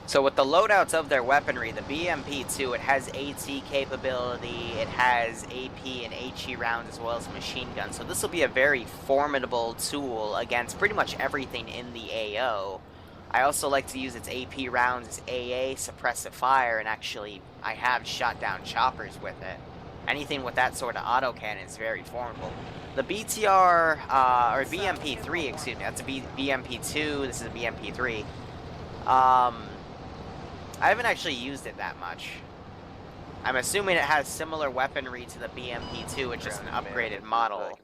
So with the loadouts of their weaponry, the BMP-2, it has AT capability, it has AP and HE rounds as well as machine guns. So this will be a very formidable tool against pretty much everything in the AO. I also like to use its AP rounds as AA, suppressive fire, and actually I have shot down choppers with it. Anything with that sort of autocannon is very formidable. The BTR, or BMP-3, excuse me, that's a BMP-2, this is a BMP-3. I haven't actually used it that much. I'm assuming it has similar weaponry to the BMP-2, it's just an upgraded model.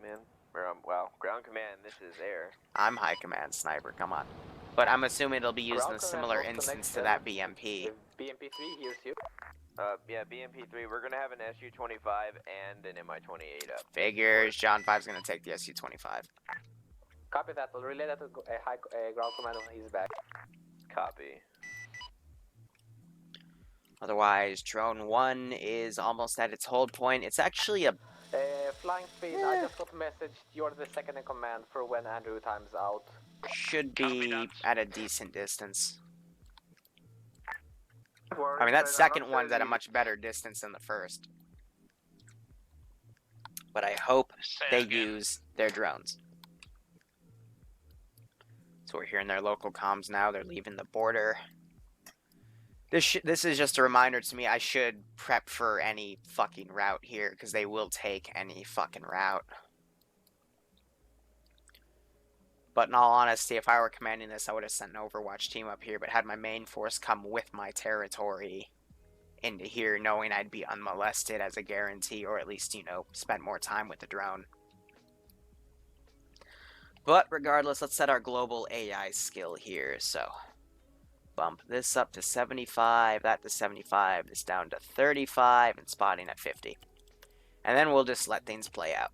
Wow, ground command, this is air. I'm high command sniper, come on. But I'm assuming it'll be used in a similar instance to that BMP. BMP-3 here's you. Yeah, BMP-3, we're gonna have an SU-25 and an Mi-28 up. Figures, John 5's gonna take the SU-25. Copy that, we'll relay that to ground command when he's back. Copy. Otherwise, drone 1 is almost at its hold point. It's actually a... Flying speed, I just got a message. You're the second in command for when Andrew time's out. should be at a decent distance. I mean, that second one's at a much better distance than the first. But I hope they use their drones. So we're hearing their local comms now. They're leaving the border. This is just a reminder to me I should prep for any fucking route here, because they will take any fucking route. But in all honesty, if I were commanding this, I would have sent an Overwatch team up here, but had my main force come with my territory into here, knowing I'd be unmolested as a guarantee, or at least, you know, spend more time with the drone. But regardless, let's set our global AI skill here, so... bump this up to 75, that to 75, this down to 35, and spotting at 50. And then we'll just let things play out.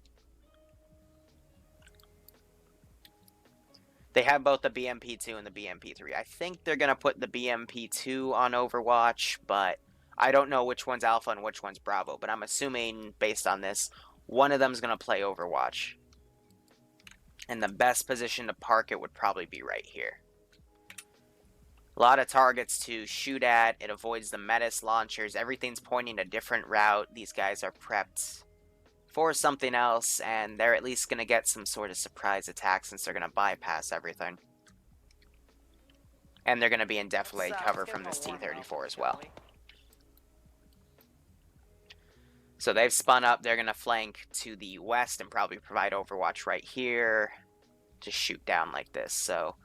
They have both the BMP-2 and the BMP-3. I think they're going to put the BMP-2 on Overwatch, but I don't know which one's Alpha and which one's Bravo. But I'm assuming, based on this, one of them's going to play Overwatch. And the best position to park it would probably be right here. A lot of targets to shoot at. It avoids the Metis launchers. Everything's pointing a different route. These guys are prepped for something else, and they're at least going to get some sort of surprise attack since they're going to bypass everything. And they're going to be in defilade cover from this T-34 as well. So they've spun up. They're going to flank to the west and probably provide Overwatch right here to shoot down like this. So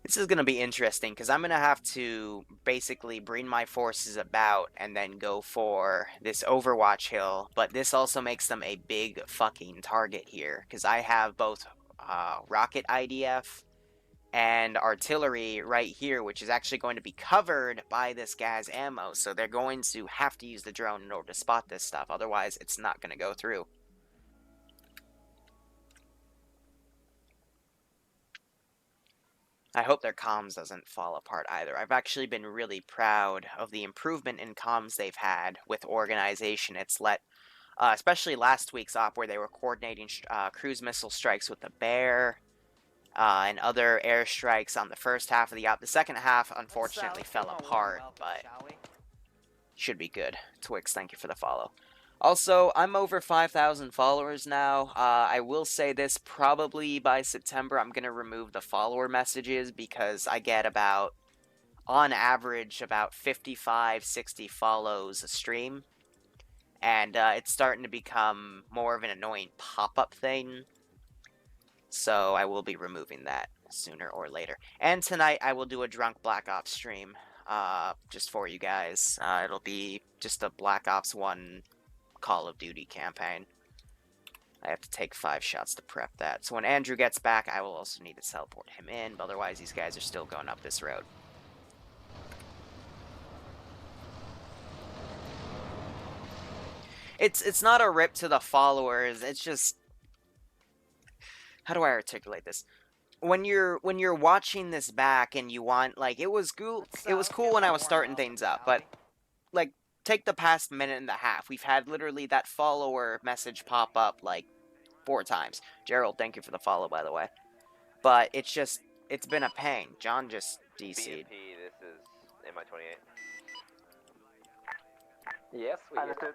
this is going to be interesting because I'm going to have to basically bring my forces about and then go for this Overwatch hill. But this also makes them a big fucking target here because I have both rocket IDF and artillery right here, which is actually going to be covered by this gas ammo. So they're going to have to use the drone in order to spot this stuff. Otherwise, it's not going to go through. I hope their comms doesn't fall apart either. I've actually been really proud of the improvement in comms they've had with organization. It's let, especially last week's op where they were coordinating cruise missile strikes with the Bear and other airstrikes on the first half of the op. The second half, unfortunately, fell apart, but should be good. Twix, thank you for the follow. Also, I'm over 5,000 followers now. I will say this, probably by September I'm going to remove the follower messages because I get about, on average, about 55, 60 follows a stream. And it's starting to become more of an annoying pop-up thing. So I will be removing that sooner or later. And tonight I will do a Drunk Black Ops stream just for you guys. It'll be just a Black Ops 1 Call of Duty campaign. I have to take 5 shots to prep that. So when Andrew gets back, I will also need to teleport him in, but otherwise these guys are still going up this road. It's not a rip to the followers, it's just... how do I articulate this? When you're watching this back and you want, like, it was cool when I was starting things up, but like, take the past minute and a half. We've had literally that follower message pop up like 4 times. Gerald, thank you for the follow, by the way. But it's been a pain. John just DC'd. BMP, this is MI-28. Yes, we Understood.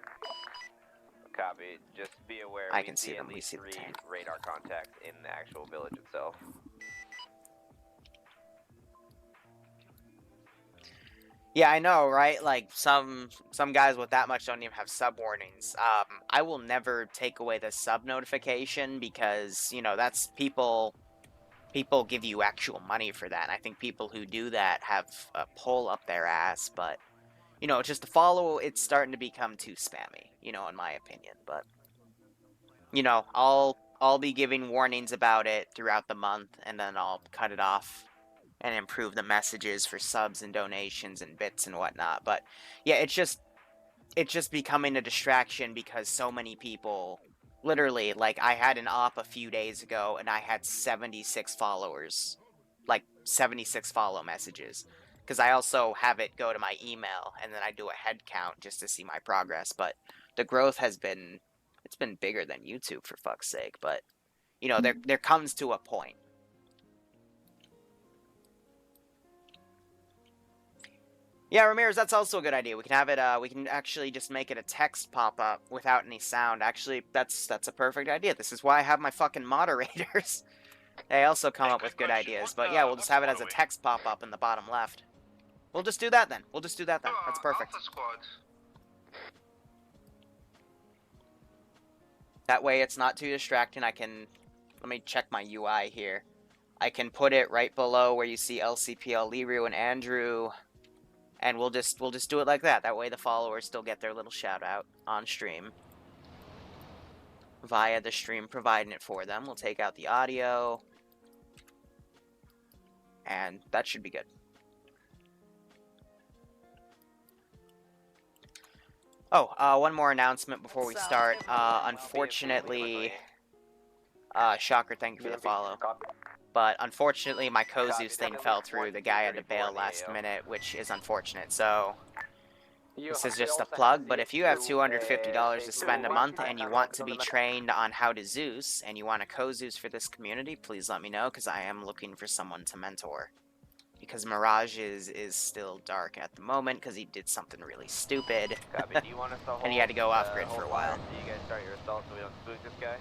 Copy. Just be aware I we can see see them. at We least see the 3 tank. radar contacts in the actual village itself. Yeah, I know, right? Like some guys with that much don't even have sub warnings. I will never take away the sub notification because that's people give you actual money for that. And I think people who do that have a pull up their ass, but just to follow, it's starting to become too spammy. In my opinion, but I'll be giving warnings about it throughout the month, and then I'll cut it off and improve the messages for subs and donations and bits and whatnot. But yeah, it's just becoming a distraction because so many people, literally, like I had an op a few days ago and I had 76 followers, like 76 follow messages, because I also have it go to my email and then I do a head count just to see my progress. But the growth has been, it's been bigger than YouTube, for fuck's sake. But there comes to a point. Yeah, Ramirez, that's also a good idea. We can have it, we can actually just make it a text pop-up without any sound. Actually, that's a perfect idea. This is why I have my fucking moderators. They also come up with good ideas. But yeah, we'll just have it as a text pop-up in the bottom left. We'll just do that then. That's perfect. Alpha Squad. That way it's not too distracting. Let me check my UI here. I can put it right below where you see LCPL, Liru, and Andrew. And we'll just do it like that. That way the followers still get their little shout out on stream. Via the stream providing it for them. We'll take out the audio. And that should be good. Oh, one more announcement before we start. Unfortunately, Shocker, thank you for the follow. But unfortunately, my Zeus thing fell through. The guy had to bail last minute, which is unfortunate. So this is just a plug, but if you have $250 to spend a month and you want to be trained on how to Zeus, and you want a Zeus for this community, please let me know, because I am looking for someone to mentor. Because Mirage is still dark at the moment, because he did something really stupid. Copy. Do you want us to hold, and he had to go off-grid for a while. So you guys start your assault so we don't spook this guy?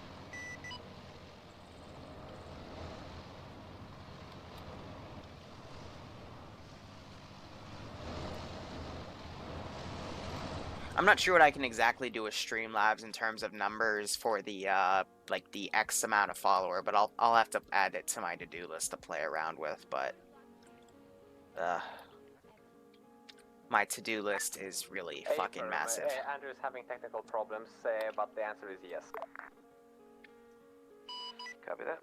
I'm not sure what I can exactly do with Streamlabs in terms of numbers for the like the X amount of follower, but I'll have to add it to my to-do list to play around with. But my to-do list is really fucking massive. Andrew's having technical problems, but the answer is yes. Copy that.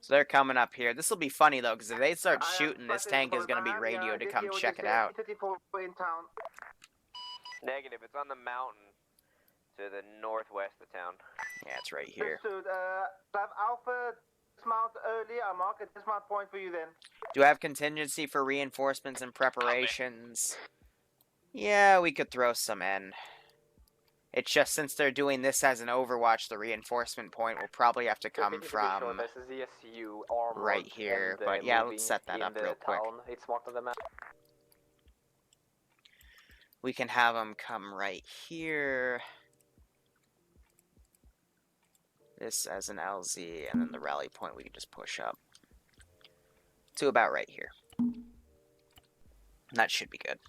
So they're coming up here. This will be funny, though, because if they start shooting, this tank is going to be radioed to come check it out. Negative. It's on the mountain to the northwest of town. Yeah, it's right here. Have Alpha dismount early. I'll mark a dismount point for you then. Do I have contingency for reinforcements and preparations? Yeah, we could throw some in. It's just since they're doing this as an Overwatch, the reinforcement point will probably have to come from right here. But yeah, let's set that up real quick. It's marked on the map. We can have them come right here. This as an LZ, and then the rally point we can just push up to about right here. That should be good.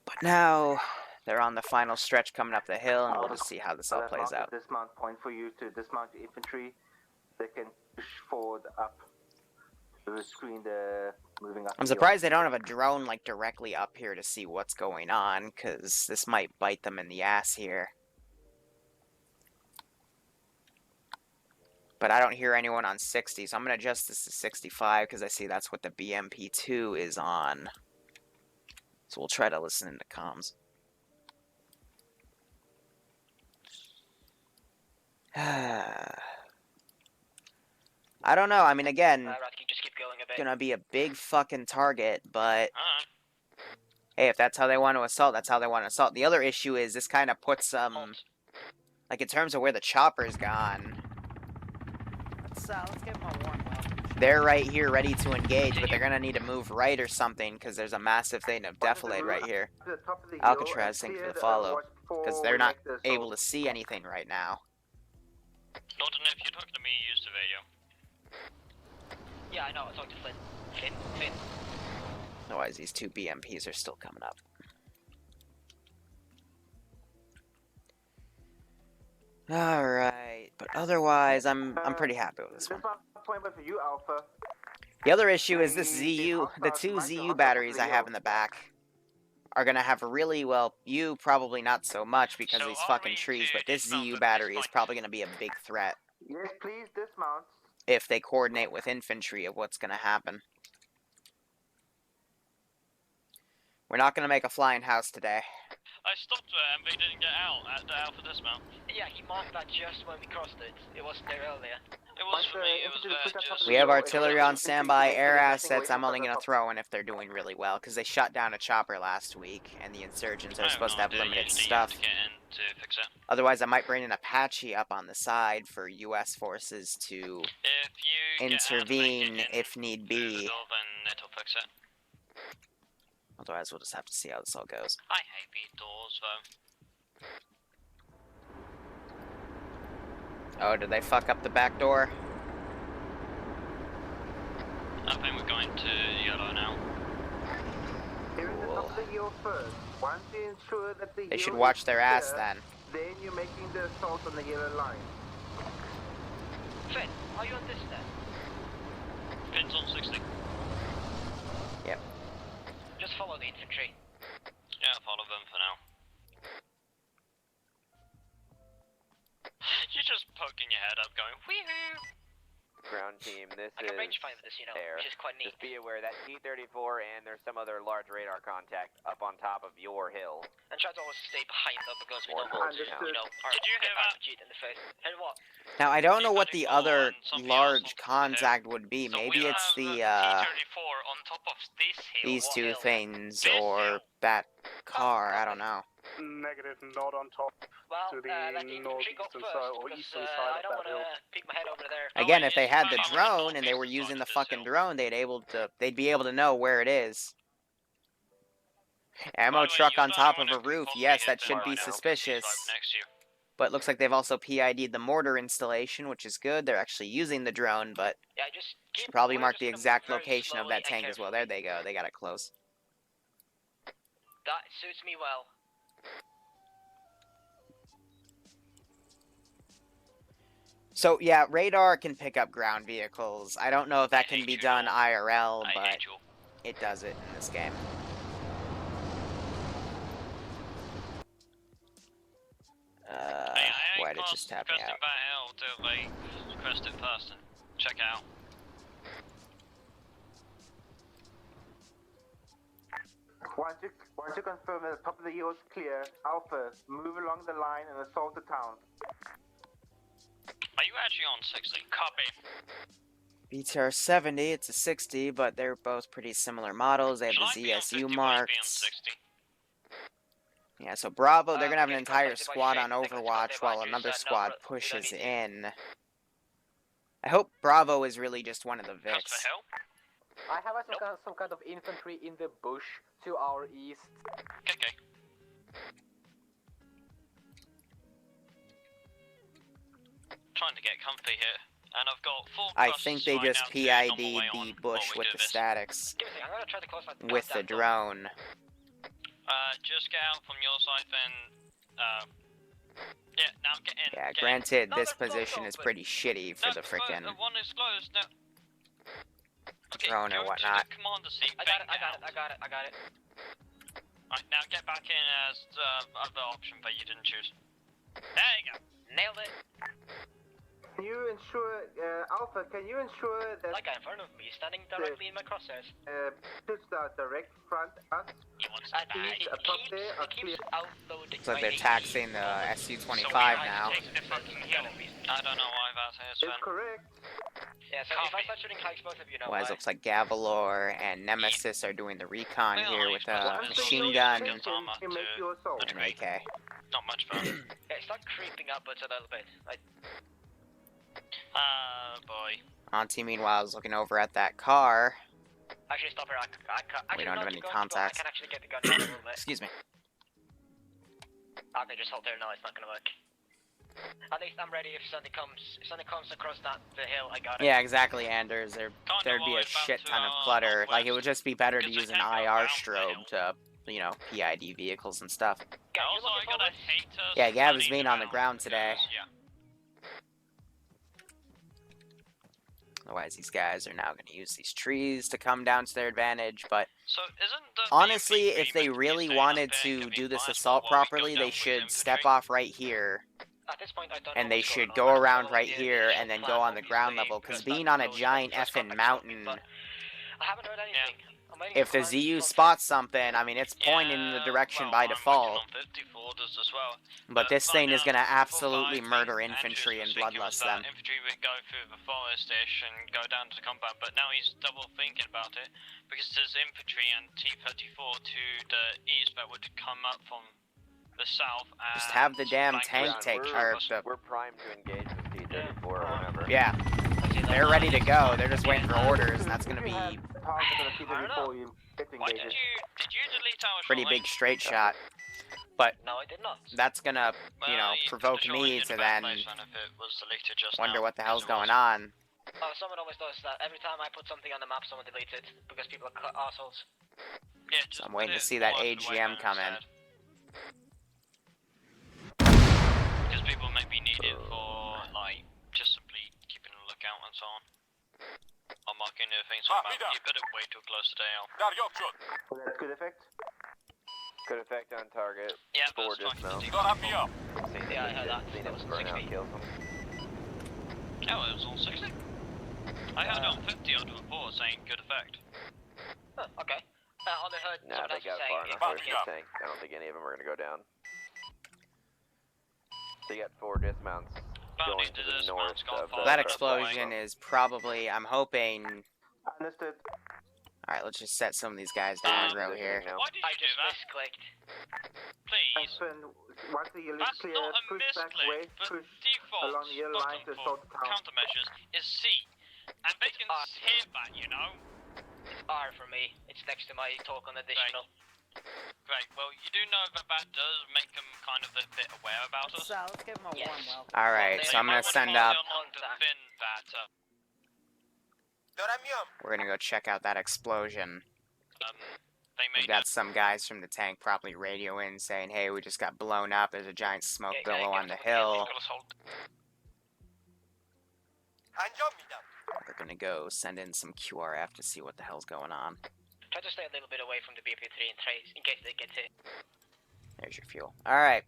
But now they're on the final stretch coming up the hill, and we'll just see how this all plays out. Dismount point for you to dismount your infantry. They can push forward up to screen the moving up. I'm surprised they don't have a drone like directly up here to see what's going on, because this might bite them in the ass here. But I don't hear anyone on 60, so I'm going to adjust this to 65 because I see that's what the BMP2 is on. So we'll try to listen into comms. I don't know. I mean, again, Just keep going a bit. gonna be a big fucking target, but Hey, if that's how they want to assault, that's how they want to assault. The other issue is this kind of puts like in terms of where the chopper's gone. Let's give them a warm welcome. They're right here, ready to engage, but they're gonna need to move right or something because there's a massive thing of defilade right here. Alcatraz, thank you for the follow, because they're not able to see anything right now. Norton, if you're talking to me, use the radio. Yeah, I know. I talked to Flynn. Flynn. Otherwise, these two BMPs are still coming up. Alright, but otherwise, I'm pretty happy with this one. For you, Alpha. The other issue is this ZU, the two ZU batteries I have in the back are gonna have really, well, you probably not so much because of these fucking trees, but this ZU battery is probably gonna be a big threat. Yes, please dismount. If they coordinate with infantry of what's gonna happen. We're not gonna make a flying house today. I stopped and they didn't get out at the Alpha dismount. Yeah, he marked that just when we crossed it. It wasn't there earlier. It was for me, it was there just... We have artillery on standby, air assets I'm only gonna throw in if they're doing really well, because they shut down a chopper last week, and the insurgents are supposed to have limited stuff. To get in to fix it. Otherwise, I might bring an Apache up on the side for US forces to intervene if need be. Then it'll fix it. Otherwise, we'll just have to see how this all goes. I hate these doors, though. Oh, did they fuck up the back door? I think we're going to yellow now. Once you ensure that the They should watch their ass then. Then you're making the assault on the yellow line. Flynn, are you on this then? Pins on 60. Yep. Just follow the infantry. Yeah, follow them for now. You're just poking your head up going, wee-hoo! Ground team, this I can is range find with this, you know, air. which is quite neat. Just be aware that T-34 and there's some other large radar contact up on top of your hill. And try to always stay behind them because we don't want, Understood. you know, our Did you hear that? RPG in the face. And what? Now, I don't know what the T-34 other and something large else on contact would be. So Maybe we it's have the, T-34 on top of this hill. these What two hill? things, This or hill. that car, I don't know. Negative, not on top. Well, To the let the infantry go northeastern first, side or because eastern side I of don't that want to hill. peek my head over there. Again, it if they is had the kind of drone and they northeastern were side using of the this fucking hill. drone, they'd be able to know where it is. By Ammo the way, truck you on don't top want of a to roof, possibly yes, hit that them should right be now, 'cause he's suspicious. right next to you. But it looks like they've also PID'd the mortar installation, which is good. They're actually using the drone, but Yeah, just should probably we're mark just the gonna move exact very location of slowly that and tank as well. carefully. There they go. They got it close. That suits me well. So, yeah, radar can pick up ground vehicles. I don't know if that I can hate be you, done Noel. IRL, I but hate you. it does it in this game. Why did it just tap me out? Back out till they crest it first and check out. Once you confirm that the top of the hill is clear, Alpha, move along the line and assault the town. Are you actually on 60? Copy. BTR 70, it's a 60, but they're both pretty similar models. They have Should I the be on 50 ZSU or be on marks. 60? Yeah, so Bravo, they're gonna have an Okay, entire contacted by squad on Shane. They got Overwatch contacted by while Andrews, another no, squad we don't pushes need to. in. I hope Bravo is really just one of the Custer Vics. Hill? I have some kind of infantry in the bush to our east. Okay. Trying to get comfy here. And I've got 4 I clusters think they right just now to on my PID'd way the on bush while we with do the this. statics, Give me a second, I'm gonna try to close my with the drone. Just get out from your side then, yeah, now get in. Yeah, get granted, No, this they're close position off, is but- pretty shitty for No, the frickin' the one is closed, no. Okay, drone or go whatnot. to the commander seat, I got it, bang I got it. Right, now get back in as the other option that you didn't choose. There you go. Nailed it. Can you ensure, Alpha, can you ensure that Like guy in front of me, standing directly in my crosshairs. pushes the direct front us? He wants And to bag. he up there, keeps, up he keeps outloading Looks like my they're AE. taxing the So we SU-25 have to now. take the fucking hill. I don't know why that is, It's Sven. correct. Yeah, so if I start shooting high explosive, you know Well, it why. looks like Gavalor and Nemesis are doing the recon Well, here with a explosive is machine also gun used and against Arma You make to your assault. an AK. not much fun. Yeah, start creeping upwards a little bit. Boy. Auntie, meanwhile, is looking over at that car. Actually, stop here. We don't have any I contacts. can actually get the gun down a little bit. Excuse me. Okay, just hold there. No, it's not gonna work. At least I'm ready if something comes across the hill. I got it. Yeah, exactly, Anders. There'd be a worried about shit to, ton of clutter. Like, it would northwest, just be better to because use they an can't go IR around the strobe hill. to, you know, PID vehicles and stuff. Guys, you Also, I looking got a forward? hater. Yeah, Gav is running being on the around ground today. because, Yeah. Otherwise, these guys are now going to use these trees to come down to their advantage. But So isn't the honestly, BMP if they meant to be really staying wanted up there and to giving do this fire assault while we go properly, down they with should step infantry? off right here. At this point, I don't And know they what's should going go on. I'm around following right the here initial and then plan, go on the ground obviously, level. Because because being that's on a close, giant close effing contact mountain, but I haven't heard anything. I'm waiting if for the commands ZU to spots something, I mean, it's pointing in the Yeah, direction well, by I'm default. working on 54 orders as well. But this thing is right going to now, absolutely for murder fighting, infantry and Andrews was thinking bloodlust that them. Infantry would go through the forest-ish and go down to the compound, but now he's double thinking about it because there's infantry and T-34 to the east that would come up from the south. And Just have the damn flank tank us. take, we're, or the, we're primed to engage with T-34 or whatever. yeah, they're ready to go. They're just waiting for orders, and that's going to be Target on a T-34, you get Why engaged. did you delete our pretty short big range? straight shot. But No, I did not. that's going to, Well, you know, you put provoke the short me range in to a bad then place then if it was deleted just wonder now, what the hell's as it was. going on. Oh, someone always does that. Every time I put something on the map, someone deletes it because people are assholes. Yeah, just I'm waiting put to it see that more out of the way AGM then come in. instead. Because people may be needed for, like, just simply keeping a lookout and so on. Or marking new things on the map. You better wait till close to day. So that's good effect. Good effect on target. Yeah, but Forward it's is no. Yeah, I heard that. Seen That his was burnout 60. kills him. Oh, it was on 60? I had it on 50 on the report saying good effect. Huh, okay. I only heard Nah, someone they else got saying far it enough was away from the tank. I don't think any of them are gonna go down. They got 4 dismounts going to the north of the... That explosion is probably, I'm hoping... Understood. Alright, let's just set some of these guys down in a row here. Now. Why did I you do just that? misclicked. Please. Once the hill is That's clear, not a push back away, misclick. The push default along the yellow line to button start for the count. countermeasures is C. And they can hear that, you know? It's R for me. It's next to my token additional. Great, well, you do know that that does make them kind of a bit aware about us. let's give them a Yes. warm welcome. Alright, so I'm You gonna might send wanna up... follow along to thin that, We're gonna go check out that explosion. they may We've got some guys from the tank probably radio in saying, hey, we just got blown up, there's a giant smoke Yeah, billow give on the us a hill. assault. We're gonna go send in some QRF to see what the hell's going on. Try to stay a little bit away from the BP3 and trace in case they get hit. There's your fuel. Alright.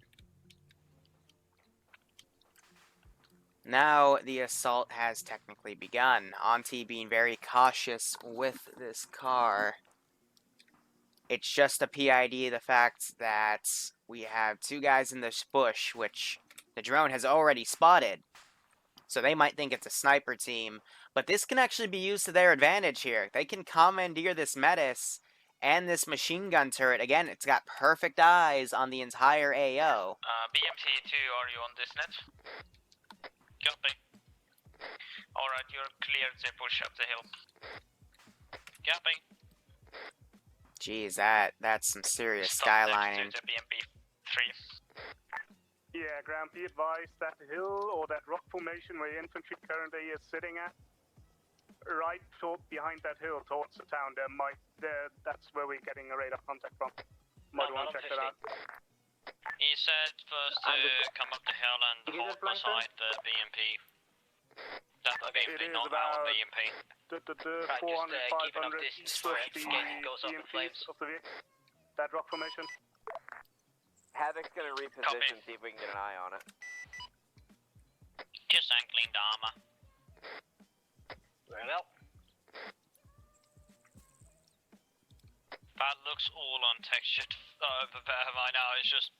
Now the assault has technically begun. Auntie being very cautious with this car. It's just a PID, the fact that we have 2 guys in this bush, which the drone has already spotted. So they might think it's a sniper team, but this can actually be used to their advantage here. They can commandeer this Metis and this machine gun turret. Again, it's got perfect eyes on the entire AO. BMT2, are you on this net? Copy. Alright, you're cleared to push up the hill. Copy. Jeez, that's some serious Stop skylining. next to the BMP3. Yeah, Graham, be advised that hill or that rock formation where infantry currently is sitting at, right behind that hill towards the town, that's where we're getting a radar contact from. Might want to check that out. He said first to come up the hill and Is it hold flanker? beside the BMP. That's the BMP, It is not about- our BMP. The Right, 400, just, keep enough 500 distance east for of it the in case it goes up in BMPs flames. of the vehicle. That rock formation. Havoc's gonna reposition, see if we can get an eye on it. Just angling the armor. Very well. That looks all untextured over there right now. It's just.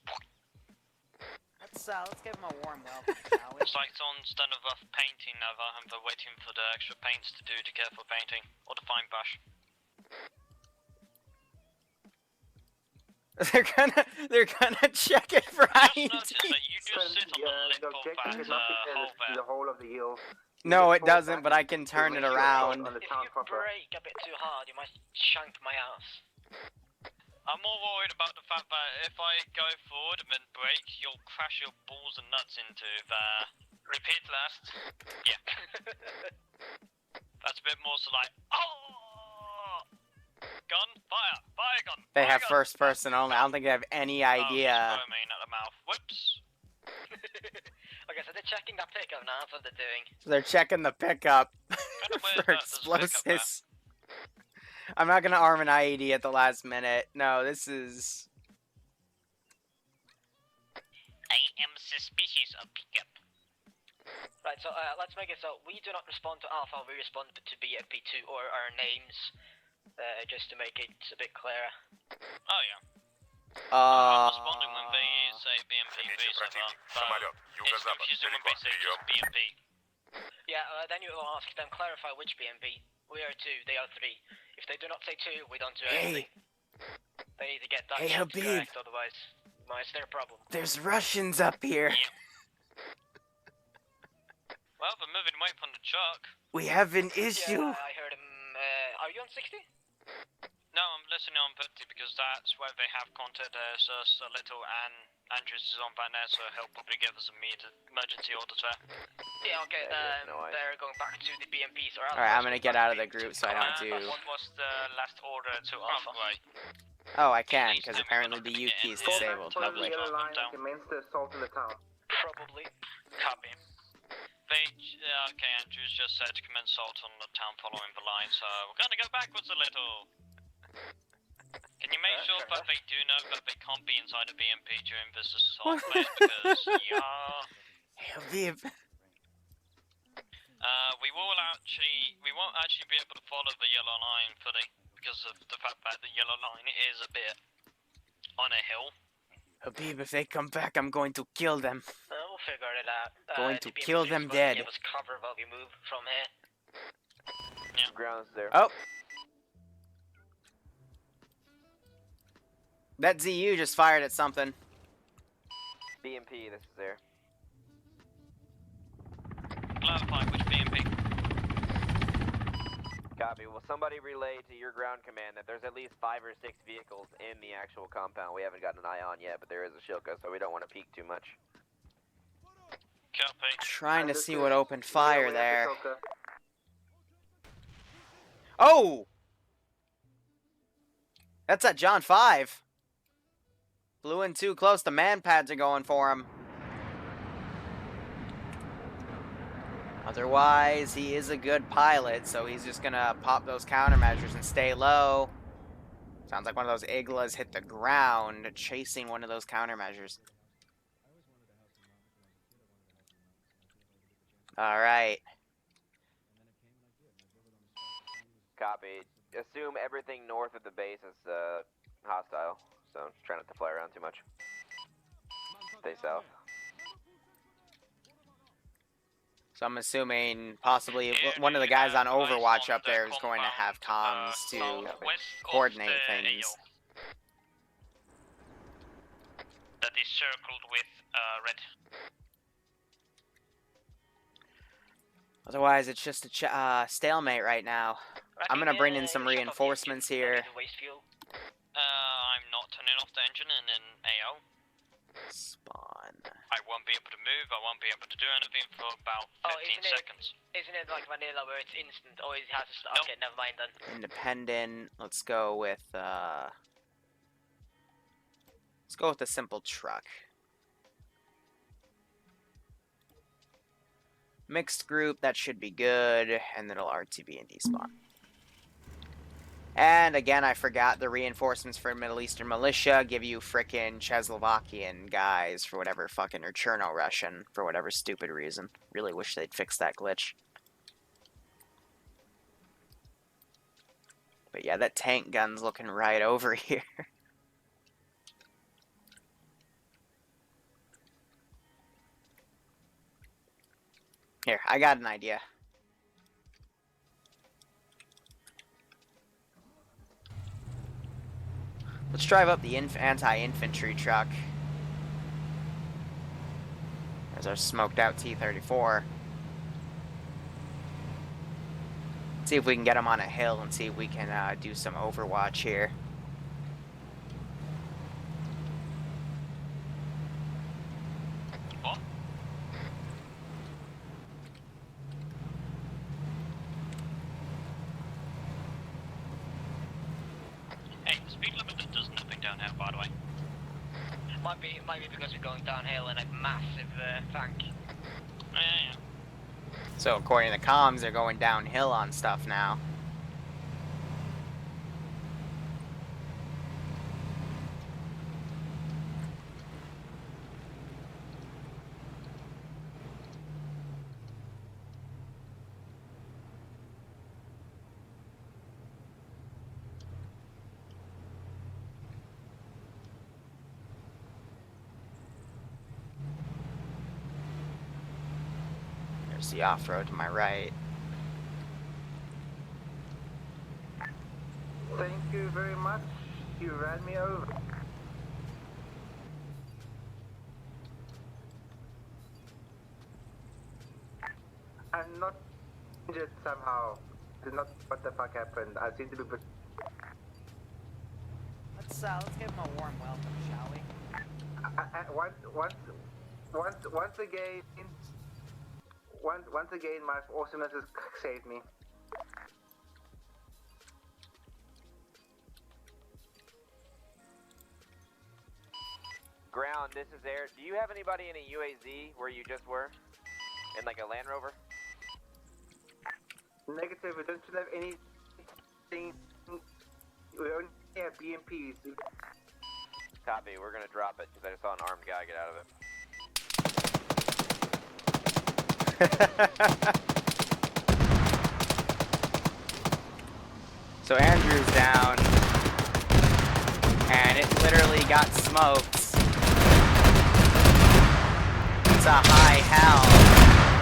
let's give him a warm welcome, shall we? It's like someone's done a rough painting over and they're waiting for the extra paints to do the careful painting, or the fine brush. They're gonna check it for I ID. just noticed that you do sit on the lip of that hole there. the whole of the hill. No, it doesn't, but I can turn it around. On the If town you proper. brake a bit too hard, you might shank my ass. I'm more worried about the fact that if I go forward and then brake, you'll crash your balls and nuts into the... Repeat last. Yeah. That's a bit more so like, oh! Gun, fire, fire gun. They fire have gun. first person only. I don't think they have any Oh, idea. he's foaming at the mouth. Whoops. Okay, so they're checking that pickup now, that's what they're doing. So they're checking the pickup Kinda weird for that there's a pickup explosives. I'm not gonna arm an IED at the last minute. No, this is. I am suspicious of pickup. Right, so let's make it so we do not respond to Alpha, we respond to BMP2 or our names, just to make it a bit clearer. Oh yeah. I'm responding when they Uh, say BMP server, but it's confusing when they say just BMP. Yeah, then you will ask them, clarify which BMP. We are 2, they are 3. If they do not say 2, we don't do anything. They need to get that Hey, shit Habib. correct, otherwise it's their problem. There's Russians up here. Well, they're moving away from the truck. We have an issue. Yeah, I heard him. Are you on 60? No, I'm listening on 50 because that's where they have contact. There's just a little, and Andrews is on by now, so he'll probably give us immediate emergency orders there. Yeah, okay, Yeah, no, they're going back to the BMPs or Alright, I'm gonna get out of the group so I don't do. What was the last order to Alpha? Right. Oh, I can, because apparently the U key is disabled. Follow the Lovely. yellow line and commence the assault in the town. Probably. Copy. They, okay, Andrews just said to commence assault on the town following the line, so we're gonna go backwards a little. Can you make sure that they do know that they can't be inside a BMP during this assault, please? Because, yeah... Hey, Habib. We won't actually be able to follow the yellow line fully, because of the fact that the yellow line is a bit on a hill. Habib, if they come back, I'm going to kill them. We'll figure it out. Going the to kill BMPs them will dead. Give us cover while we move from here. Yeah. Ground's there. Oh. That ZU just fired at something. BMP, this is there. Clarify which BMP. Copy. Will somebody relay to your ground command that there's at least 5 or 6 vehicles in the actual compound? We haven't gotten an eye on yet, but there is a Shilka, so we don't want to peek too much. Copy. Trying to see what opened fire Yeah, we have there. the Shilka. Oh! That's at John 5. Blew in too close. The man pads are going for him. Otherwise, he is a good pilot, so he's just gonna pop those countermeasures and stay low. Sounds like one of those Iglas hit the ground, chasing one of those countermeasures. Alright. Copy. Assume everything north of the base is hostile, so try not to fly around too much. Stay south. So I'm assuming possibly Here one of the we guys have on eyes Overwatch on up the there is going to have compound, comms to southwest of coordinate the things. AO. That is circled with red. Otherwise, it's just a stalemate right now. I'm gonna bring in some shut off the reinforcements engine, here. don't need to waste fuel. I'm not turning off the engine and in AO. Spawn. I won't be able to move, I won't be able to do anything for about 15 seconds. Isn't it like vanilla where it's instant? Always has to start. Nope. Okay, never mind then. Independent. Let's go with the simple truck. Mixed group, that should be good, and it'll RTB and despawn. And again, I forgot the reinforcements for Middle Eastern militia give you frickin' Czechoslovakian guys for whatever fucking, or Cherno-Russian for whatever stupid reason. Really wish they'd fix that glitch. But yeah, that tank gun's looking right over here. Here, I got an idea. Let's drive up the anti-infantry truck. There's our smoked out T-34. See if we can get him on a hill and see if we can do some overwatch here. What? Hey, the speed limit does nothing down here, by the way. Might be because we're going downhill in a massive tank. Yeah. So according to comms, they're going downhill on stuff now. There's the off-road to my right. Thank you very much. You ran me over. I'm not injured somehow. It's not what the fuck happened. I seem to be. Let's give him a warm welcome, shall we? Once again, my awesomeness has saved me. Ground, this is air. Do you have anybody in a UAZ where you just were? In like a Land Rover? Negative. We don't have anything. We only have BMPs. Copy, we're gonna drop it because I just saw an armed guy get out of it. So Andrew's down, and it literally got smoked. It's a high hell.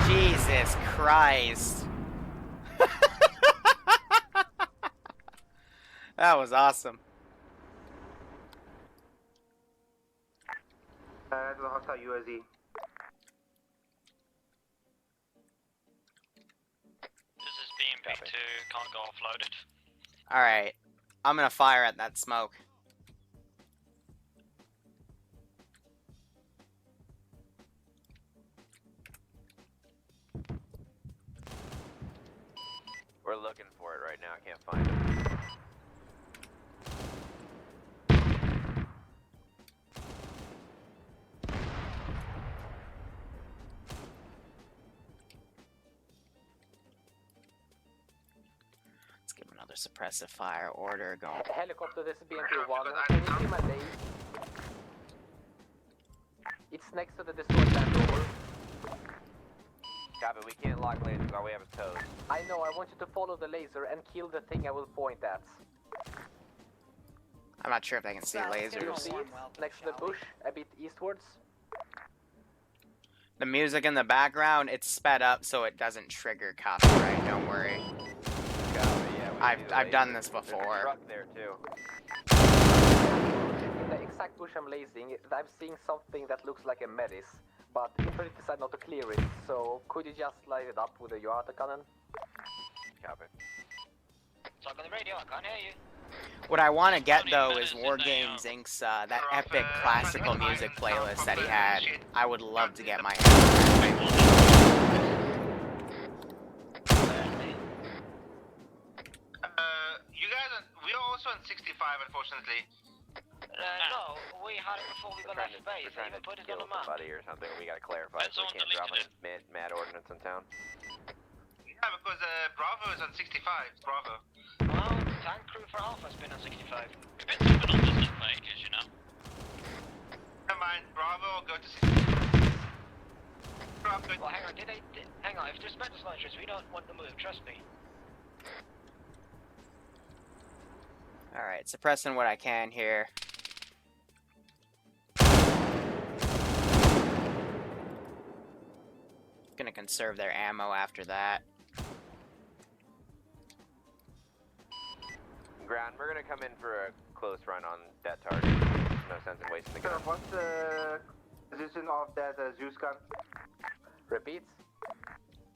Jesus Christ. That was awesome. That's a hostile UAZ. This is BMP2, can't go offloaded. Alright, I'm gonna fire at that smoke. We're looking for it right now, I can't find it. Let's give him another suppressive fire order going. Helicopter, this is BMP-1. Can you see my base? It's next to the destroyed Land Rover. Copy, we can't lock lasers, all we have is toes. I know, I want you to follow the laser and kill the thing I will point at. I'm not sure if I can see Do you lasers. see it? Next to the bush, a bit eastwards. The music in the background, it's sped up so it doesn't trigger copyright, don't worry. Copy, yeah, we see the I've done laser. this There's a before. truck there too. In the exact bush I'm lasing, I'm seeing something that looks like a Metis, but Infantry decided not to clear it, so could you just light it up with a Yata cannon? Copy. Talk on the radio, I can't hear you. What I want to get though is War Games Inc.'s that epic classical music playlist that he had. I would love to get my hands on it. You guys are, we are also on 65 unfortunately. No, we had it before we got off We're base. They trying even to put it kill on the map. somebody or something, we gotta clarify That's so we on can't drop deleted. any mad ordnance in town. Yeah, because Bravo is on 65. Bravo. Well, tank crew for Alpha's been on 65. We've been sleeping on distant fakers, you know. Never mind. Bravo, go to 65. Drop it. Well, hang on, hang on, if there's Spetsnaz launchers, we don't want to move, trust me. Alright, suppressing what I can here. Gonna conserve their ammo after that. Ground, we're gonna come in for a close run on that target. No sense in wasting the Sir, gun. what's the position of that Zeus gun? Repeat.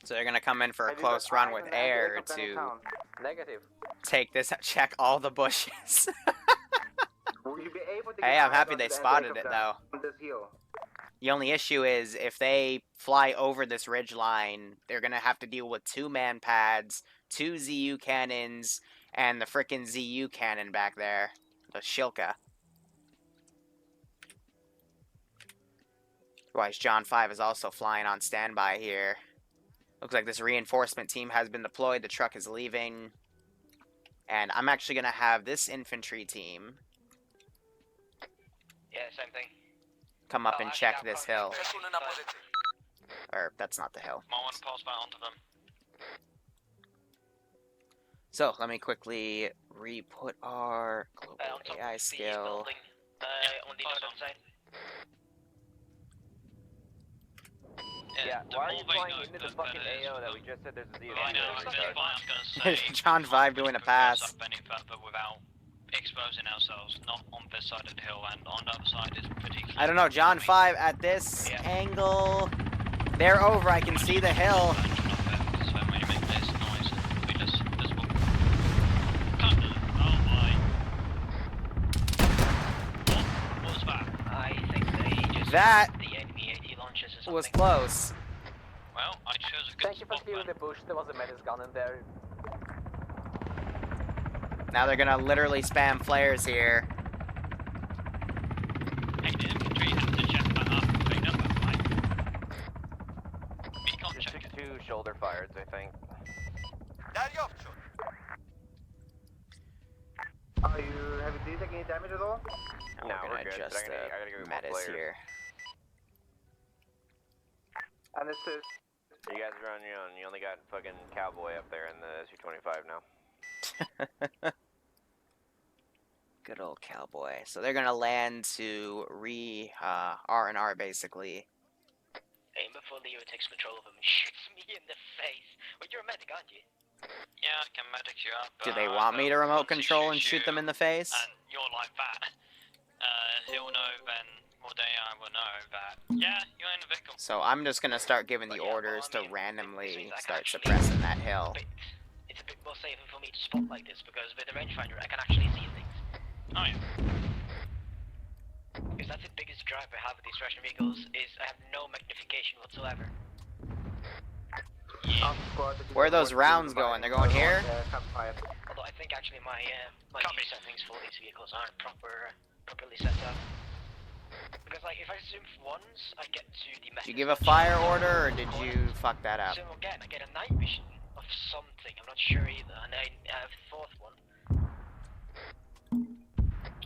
So they're gonna come in for a Have you close got run eyes with on the air anti-aircraft gun in to town? Negative. take this, check all the bushes. Will you be able to Hey, get I'm eyes happy on they the spotted it, anti-aircraft though. gun on this hill? The only issue is if they fly over this ridge line, they're gonna have to deal with 2 man pads, 2 ZU cannons, and the frickin' ZU cannon back there, the Shilka. Otherwise, John 5 is also flying on standby here. Looks like this reinforcement team has been deployed. The truck is leaving. And I'm actually gonna have this infantry team Yeah, same thing. come up Oh, and actually, check I'm this probably hill. first. Or, that's not the hill. Might want to pass that on to them. So, let me quickly re-put our global On top AI of the skill. building, on the pass northern on. side. Yeah, the why are you more they flying know, into the the fucking better it is AO for that them. we just said there's a ZU? Right now, Yeah, this yeah. fight's gonna say John 5 doing a pass. Up any further without exposing ourselves, not on this side of the hill, and on the other side is pretty clear. I don't know, John 5 at this Yeah. angle. They're over, I can see the hill. I think they just That the enemy AT launches or something. was close. Well, I chose a good Thank you for spot clearing then. the bush. There was a medic gun in there. Now they're gonna literally spam flares here. Hey, the infantry have to check that up. They know that, right? We can't Just check took it. 2 shoulder fires, I think. Have you taken any damage at all? Now No, we're we're gonna good, but adjust I gotta go the get more metas players. here. Understood. You guys are on your own. You only got fucking Cowboy up there in the SU-25 now. Good old cowboy. So they're gonna land to R&R basically. Aim before Liru takes control of him and shoots me in the face. Well, you're a medic, aren't you? Yeah, I can medic you up. Do they want me to remote control and shoot them in the face? And you're like that. He'll know then, well, I will know that, yeah, you're in the vehicle. So I'm just gonna start giving the But yeah, orders well, I to mean, randomly this means I can start actually- suppressing that hill. It's a bit more safer for me to spot like this because with the rangefinder I can actually see things. Oh yeah. Because that's the biggest drive I have with these Russian vehicles is I have no magnification whatsoever. Yeah. Where are those rounds going? They're going here? Although I think actually my view settings for these vehicles aren't properly set up. Because like if I zoom once, I get to the. Did you give a fire order or did you fuck that up? So again, I get a night vision of something. I'm not sure either, and I have a fourth one.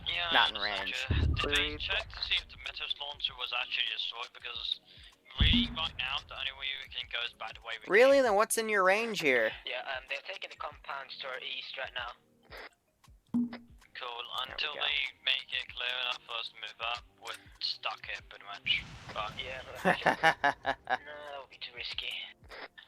Yeah, Not in I understand range. you. Did they check to see if the Metis launcher was actually destroyed? Because really, right now, the only way we can go is by the way we Really? Then what's in your range here? Yeah, they're taking the compounds to our east right now. Cool. Until go. they make it clear enough for us to move up, we're stuck here pretty much. But Yeah, but no, that would be too risky.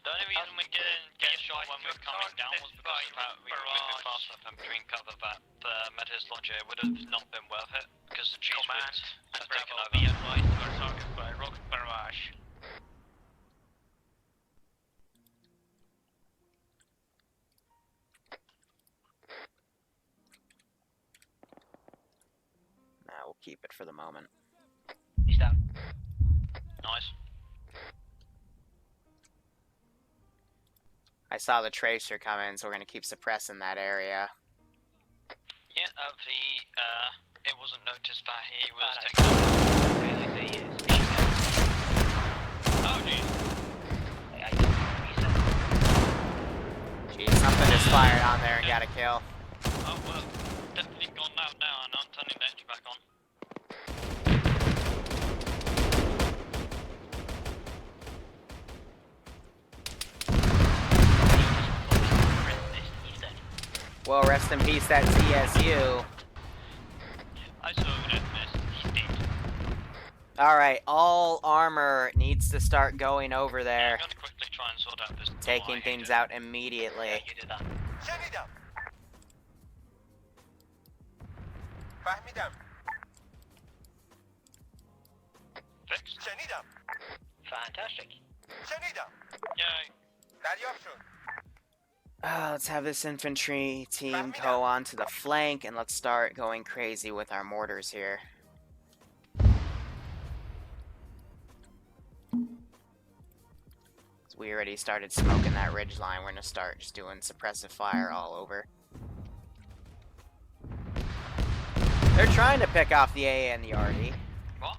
the only reason we didn't get shot when we were coming down was because of how we were moving fast enough and between cover that the Metis launcher would have not been worth it because the trees would have taken over. Be advised to our target by rocket barrage. Nah, we'll keep it for the moment. He's down. Nice. I saw the tracer come in, so we're gonna keep suppressing that area. Yeah, it wasn't noticed that he was no. taking. Really, there he is. Oh geez. Jeez, something just fired on there and got a kill. Oh well, definitely gone out now, and I'm turning the engine back on. Well, rest in peace, that TSU. I saw him in mist. He's dead. Alright, all armor needs to start going over I'm there. gonna quickly try and sort out this. Taking things out immediately. Yeah, you do that. شنیدم. فهمیدم. Fixed. شنیدم. Fantastic. شنیدم. Yay. دریافت شد. Let's have this infantry team go onto the flank, and let's start going crazy with our mortars here. We already started smoking that ridge line. We're gonna start just doing suppressive fire all over. They're trying to pick off the AA and the RD. What?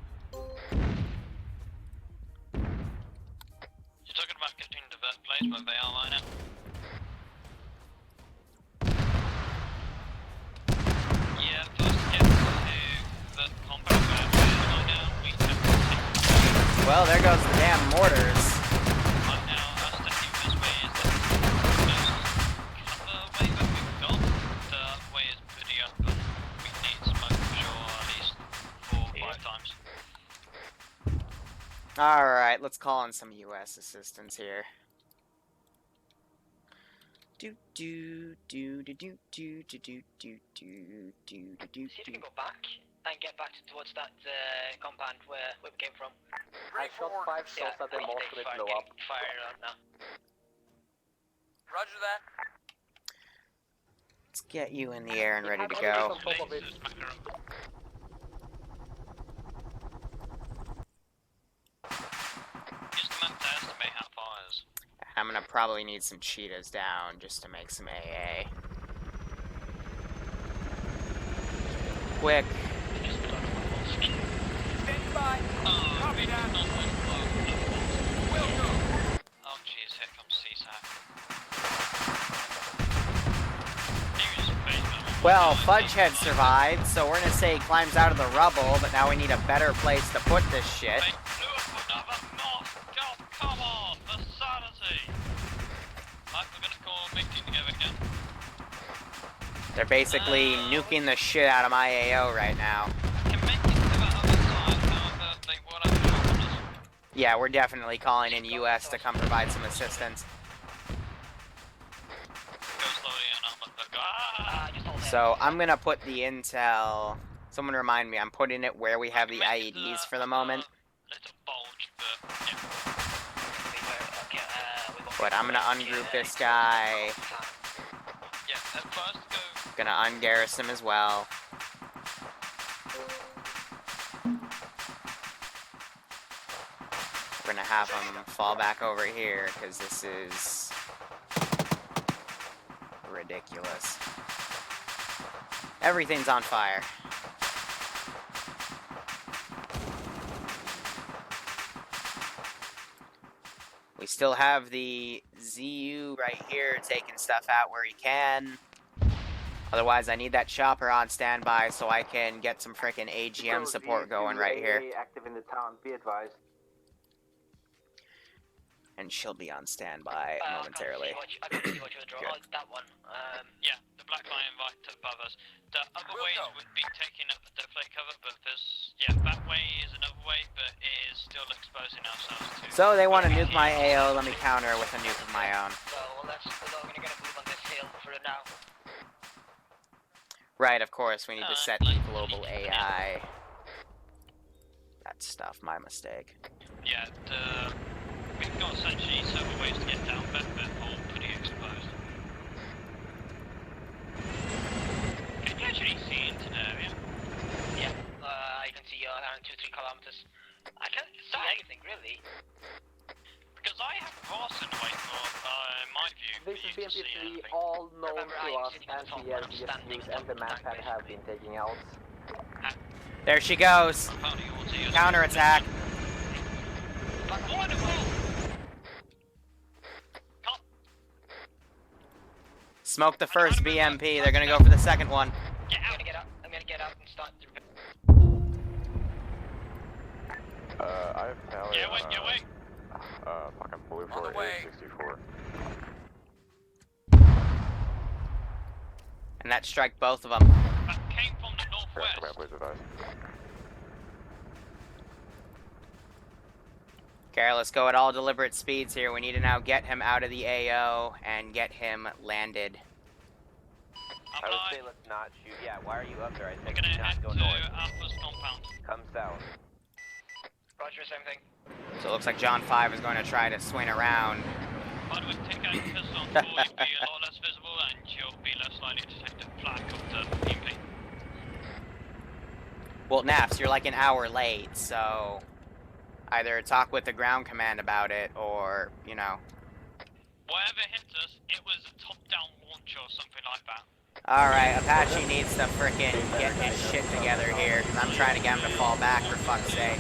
You're talking about getting to that place where they are right now? Yeah, first get to the compound where right now we have to take. Well, there goes the damn mortars. Right now, us taking this way is the way that we've got. The way is pretty open. We need smoke for sure at least 4 or 5 times. Alright, let's call in some US assistance here. Do do do do do do do do do do do do. See if you can go back and get back towards that compound where we came from. I shot 5 shots at them, most of it blew up. Fire out now. Roger that. Let's get you in the air and ready to Have go. on top of it. Use the map to estimate how far it is. I'm gonna probably need some cheetahs down just to make some AA. Quick. Just put on the walls. Stand by. Oh, Copy it's that. not with Will do. Oh jeez, here comes CSAT. He was basement. Well, Fudge had survived, so we're gonna say he climbs out of the rubble, but now we need a better place to put this shit. They blew up another moth! God, come on! The sanity! Right, we're gonna call a meeting together again. They're basically nuking the shit out of my AO right now. I can make it to the other side now that they will have to open us. Yeah, we're definitely calling in US to come provide some assistance. Go slowly and I'm gonna go. Ah! Just hold it. So I'm gonna put the intel. Someone remind me, I'm putting it where we have the I can make it to IEDs the for the moment. Little bulge, but yeah. But I'm gonna ungroup this guy. Yeah, at first go. Gonna ungarrison him as well. We're gonna have him fall back over here because this is ridiculous. Everything's on fire. We still have the ZU right here taking stuff out where he can. Otherwise, I need that chopper on standby so I can get some frickin' AGM support going right here. Active in the town, be advised. And she'll be on standby momentarily. I can see what you're drawing. Oh, that one. Yeah, the black line right above us. The other ways would be taking up the deflate cover, but there's that way is another way, but it is still exposing ourselves to. So they want to nuke my AO. Let me counter with a nuke of my own. So we're gonna move on this hill for now. Right, of course, we need to set the global AI. That stuff, my mistake. Yeah, we've got essentially several ways to get down, but they're all pretty exposed. Can you actually see into the area? Yeah, I can see around 2-3 kilometers. I can't see anything really. Because I have grass in the way for, in my view, for This you is to see BMP3, anything. all known Remember, to I'm us, sitting at the top, anti-LBS I'm news standing and the on the map tank, have been taking out. There she goes. I'm founding all to you. Counterattack. Wonderful! Smoke the first BMP. They're gonna go for the second one. Get out! I'm gonna get out and start the I have Tally Get away! fucking blue On the for way. 864. And that strike both of them. That came from the northwest. Command, please advise. Okay, let's go at all deliberate speeds here. We need to now get him out of the AO and get him landed. I would say let's not shoot. Yeah, why are you up there? I We're said gonna do head not go to north. Alpha's compound. Come south. Roger, same thing. So it looks like John 5 is going to try to swing around. Bloodwing, take out pistol on 4, you'll be a lot less visible and you'll be less likely to take the flak of the EMP. Well, Naps, you're like an hour late, so either talk with the ground command about it or, you know. Whatever hit us, it was a top-down launch or something like that. Alright, Apache needs to frickin' get his shit together here, because I'm trying to get him to fall back, for fuck's sake.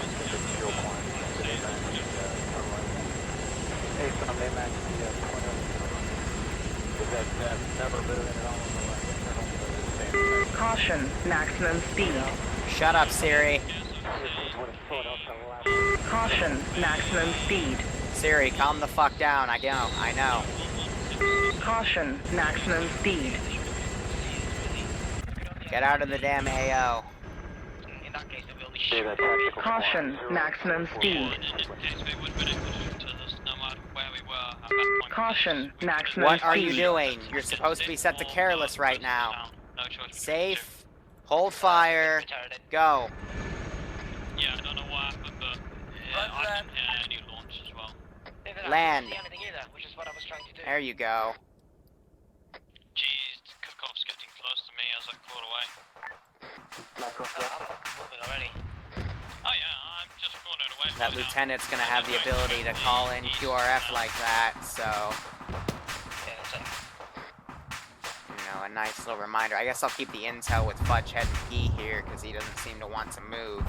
Caution, maximum speed. Shut up, Siri. Caution, maximum speed. Siri, calm the fuck down. I know. Caution, maximum speed. Get out of the damn AO. In that case, it will be short. Caution, maximum speed. Caution, maximum What are speed. you doing? You're supposed to be set to careless right now. Safe. Hold fire. Go. Yeah, I don't know what happened, but I didn't hear any launch as well. Land. I didn't see anything either, which is what I was trying to do. There you go. Jeez, Kukov's getting close to me as I crawl away. I'm moving already. Oh yeah, I'm just crawling away. That lieutenant's gonna have the ability to call in QRF like that, so, Yeah, that's it. you know, a nice little reminder. I guess I'll keep the intel with Fudgehead and P here, because he doesn't seem to want to move.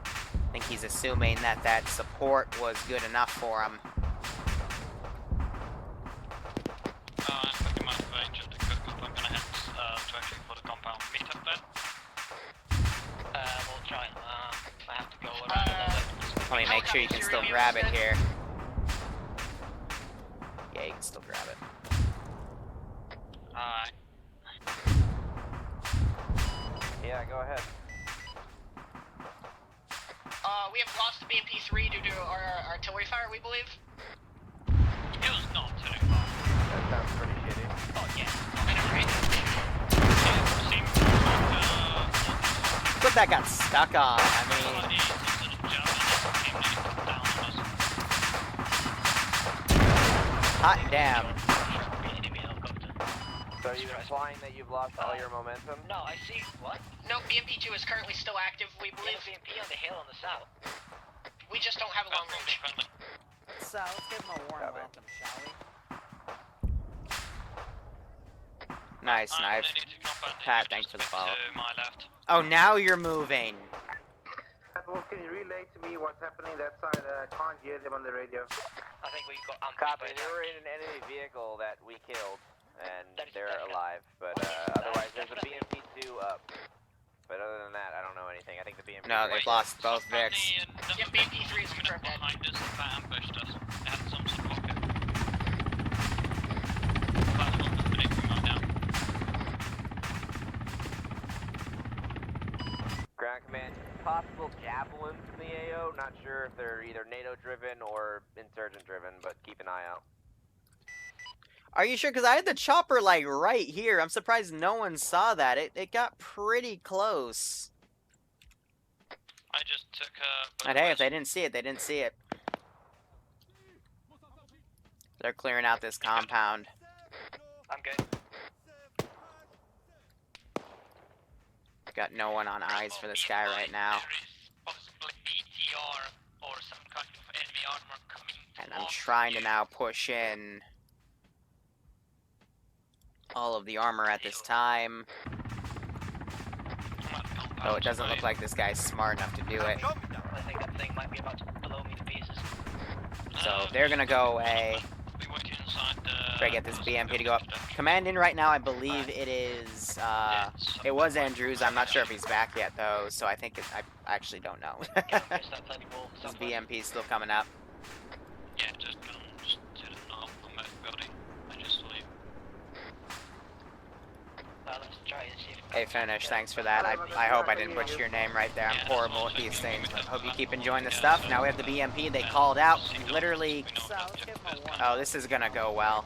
I think he's assuming that that support was good enough for him. I'm pretty much range of the Kukov. I'm gonna head directly for the compound. Meet up there. We'll try. I have to go around a little bit. Let me make sure you can still grab it here. Yeah, you can still grab it. Alright. Yeah, go ahead. We have lost the BMP-3 due to our artillery fire, we believe. It was not too far. That sounds pretty shitty. Oh, yeah. I know, right? It seemed like But that got stuck on. I mean, somebody sort of jumped and came down on us. hot damn. So are you implying that you've lost all your momentum? No, I see. What? No, BMP-2 is currently still active, we We have believe. BMP on the hill on the south. We just don't have a long range. Friendly. So, let's give him a warm welcome, shall we? Nice, I'm knife. gonna need to compound it Pat, just thanks for a the bit follow. to my left. Oh, now you're moving. Wolf, can you relay to me what's happening that side? I can't hear them on the radio. I think we got ambushed Copy, by they were in an enemy vehicle that we killed, and That's- they're that's- alive, but otherwise there's a definitely. BMP-2 up. But other than that, I don't know anything. I think the BMP... No, they've lost both Somebody Vics. in number Yeah, BMP-3 is 15 confirmed dead. behind us that ambushed us. They had some sort of pocket. That's what we're predicting right now. Ground command, possible javelins from the AO. Not sure if they're either NATO-driven or insurgent-driven, but keep an eye out. Are you sure? Because I had the chopper, like, right here. I'm surprised no one saw that. It got pretty close. I just took And hey, if they didn't see it, they didn't see it. They're clearing out this compound. I'm good. Got no one on eyes for this guy right now. There is possibly ATR or some kind of enemy armor coming. And I'm towards trying to you. now push in all of the armor at this time. Though it doesn't look like this guy's smart enough to do it. I think that thing might be about to blow me to pieces. So they're gonna go away. We went inside the... Try to get this BMP to go up. Command in right now, I believe it is, it was Andrews. I'm not sure if he's back yet, though, so I think I actually don't know. This BMP is still coming up. Yeah, just to the north from that building. I just leave. Well, let's try and see if If finished. Thanks for that. I hope I didn't butcher your name right there. I'm horrible with these things, but hope you keep enjoying the stuff. Now we have the BMP. They called out. Literally. Oh, this is gonna go well.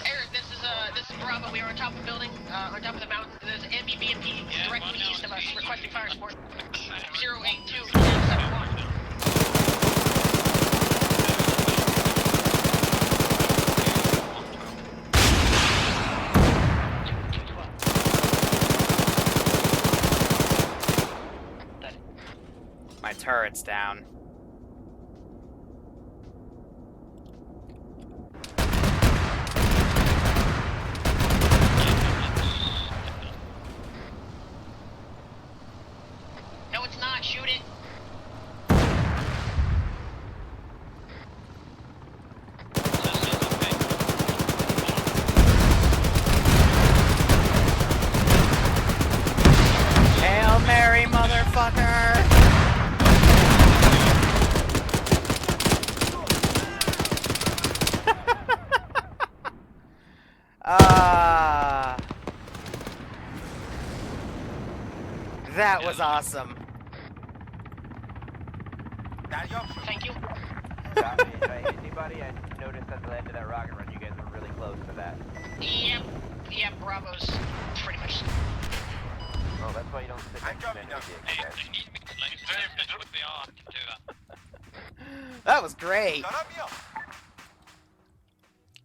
Eric, this is Bravo. We are on top of the building, on top of the mountain. There's enemy BMP directly east of us, requesting fire support. 082-71. My turret's down. No, it's not. Shoot it. Hail Mary, motherfucker! That was awesome. Thank you. Copy. If I hit anybody, I noticed at the end of that rocket run, you guys were really close to that. Yep, Bravo's pretty much. Oh, that's why you don't sit next to men who dig, guys. That was great.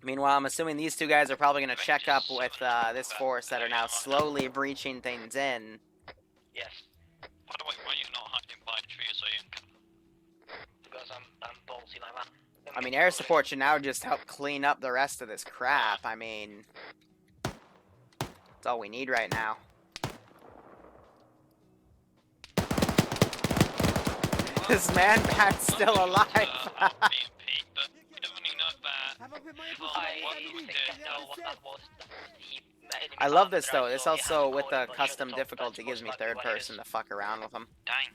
Meanwhile, I'm assuming these two guys are probably going to check up with this force that are now slowly breaching things in. Yes. By the way, why are you not hiding behind a tree so you can... Because I'm ballsy like that. I mean, air support should now just help clean up the rest of this crap. I mean, that's all we need right now. This man bat's still alive. I love this though. This also, with the custom difficulty, gives me third person to fuck around with them. Dang.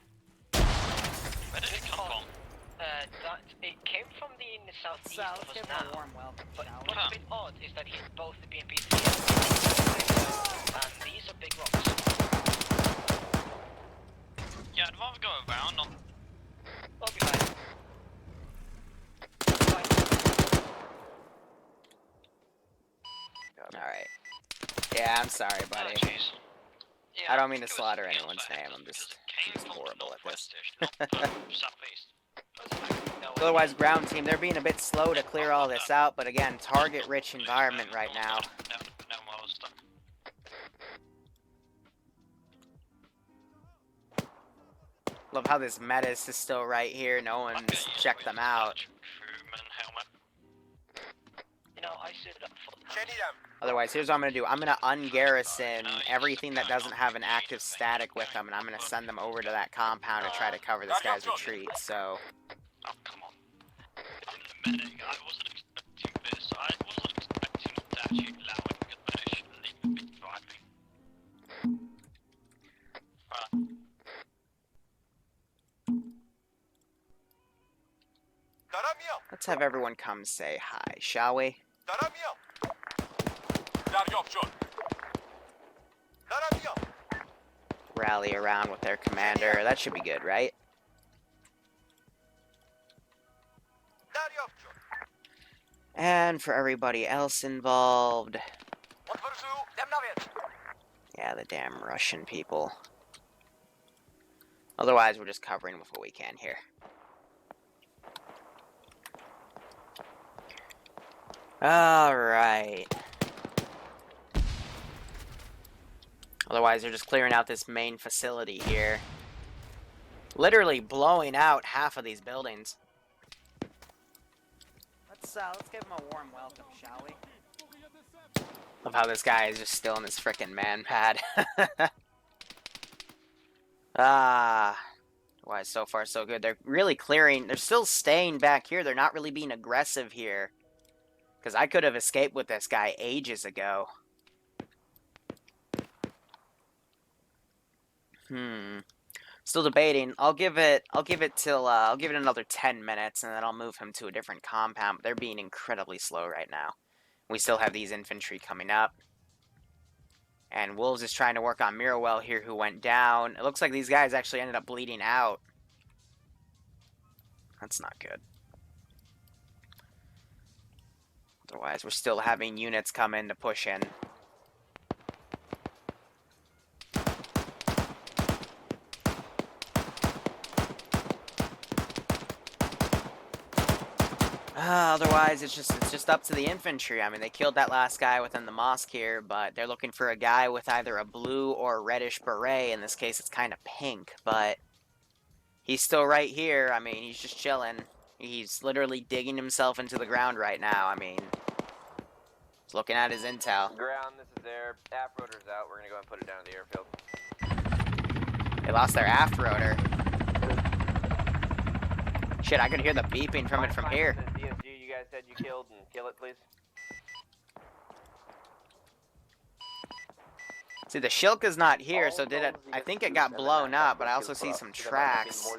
Where did it come from? It came from the southeast of us now. But what's a bit odd is that hit both the BMPs and these are big rocks. Yeah, I'd rather go around, not... We'll be fine. Alright. Yeah, I'm sorry, buddy. I don't mean to slaughter anyone's name. I'm just horrible at this. Otherwise, ground team, they're being a bit slow to clear all this out, but again, target-rich environment right now. Love how this Metis is still right here. No one's checked them out. Otherwise, here's what I'm going to do. I'm going to ungarrison everything that doesn't have an active static with them, and I'm going to send them over to that compound to try to cover this guy's retreat, so... Oh, come on. In the medic, I wasn't expecting this. I wasn't expecting that you allowing the medic and leaving me driving. Let's have everyone come say hi, shall we? Rally around with their commander. That should be good, right? And for everybody else involved... Yeah, the damn Russian people. Otherwise, we're just covering with what we can here. Alright. Otherwise, they're just clearing out this main facility here. Literally blowing out half of these buildings. Let's give him a warm welcome, shall we? Love how this guy is just still in his frickin' man pad. Why, so far so good. They're really clearing. They're still staying back here. They're not really being aggressive here. Because I could have escaped with this guy ages ago. Still debating. I'll give it another 10 minutes, and then I'll move him to a different compound. They're being incredibly slow right now. We still have these infantry coming up. And Wolves is trying to work on Mirowell here, who went down. It looks like these guys actually ended up bleeding out. That's not good. Otherwise, we're still having units come in to push in. Otherwise, it's just up to the infantry. I mean, they killed that last guy within the mosque here, but they're looking for a guy with either a blue or a reddish beret. In this case, it's kind of pink, but he's still right here. I mean, he's just chilling. He's literally digging himself into the ground right now. I mean, he's looking at his intel. Ground, this is their aft rotor's out. We're gonna go and put it down at the airfield. They lost their aft rotor. Shit, I could hear the beeping from it from here. DSG you guys said you killed, and kill it, please. See, the Shilka's not here, so did it? I think it got blown up, but I also see some tracks.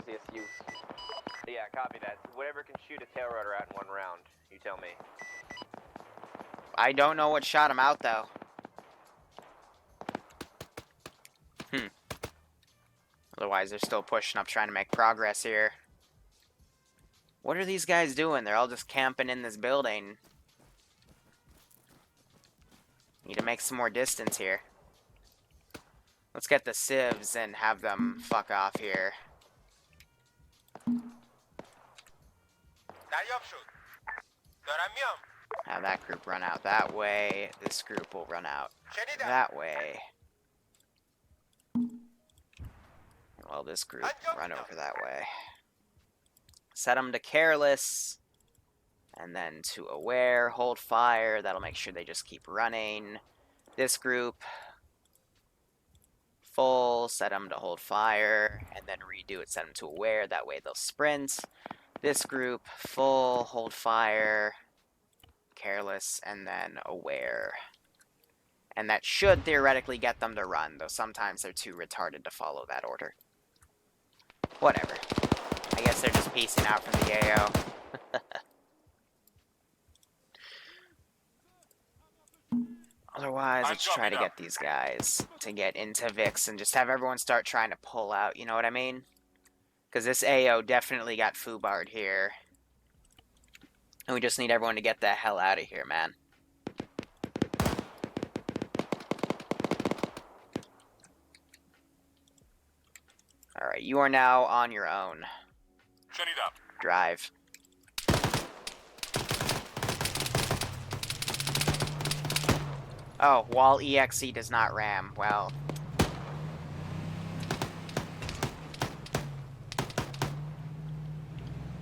Yeah, copy that. Whatever can shoot a tail rotor out in one round, you tell me. I don't know what shot him out, though. Otherwise, they're still pushing up, trying to make progress here. What are these guys doing? They're all just camping in this building. Need to make some more distance here. Let's get the civs and have them fuck off here. Have that group run out that way. This group will run out that way. Well, this group run over that way. Set them to careless. And then to aware, hold fire. That'll make sure they just keep running. This group, full, set them to hold fire. And then redo it, set them to aware. That way they'll sprint. This group, full, hold fire, careless, and then aware. And that should theoretically get them to run, though sometimes they're too retarded to follow that order. Whatever. I guess they're just piecing out from the AO. Otherwise, let's try to get these guys to get into Vix and just have everyone start trying to pull out, you know what I mean? Because this AO definitely got foobarred here. And we just need everyone to get the hell out of here, man. Alright, you are now on your own. Shut it up. Drive. Oh, wall EXE does not ram. Well.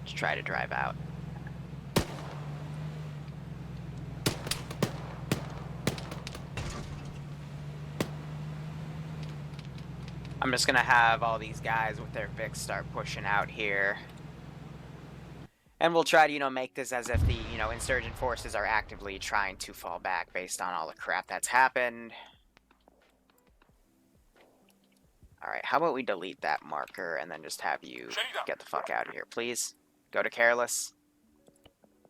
Let's try to drive out. I'm just gonna have all these guys with their Vix start pushing out here. And we'll try to, you know, make this as if the, you know, insurgent forces are actively trying to fall back based on all the crap that's happened. Alright, how about we delete that marker and then just have you get the fuck out of here, please? Go to careless.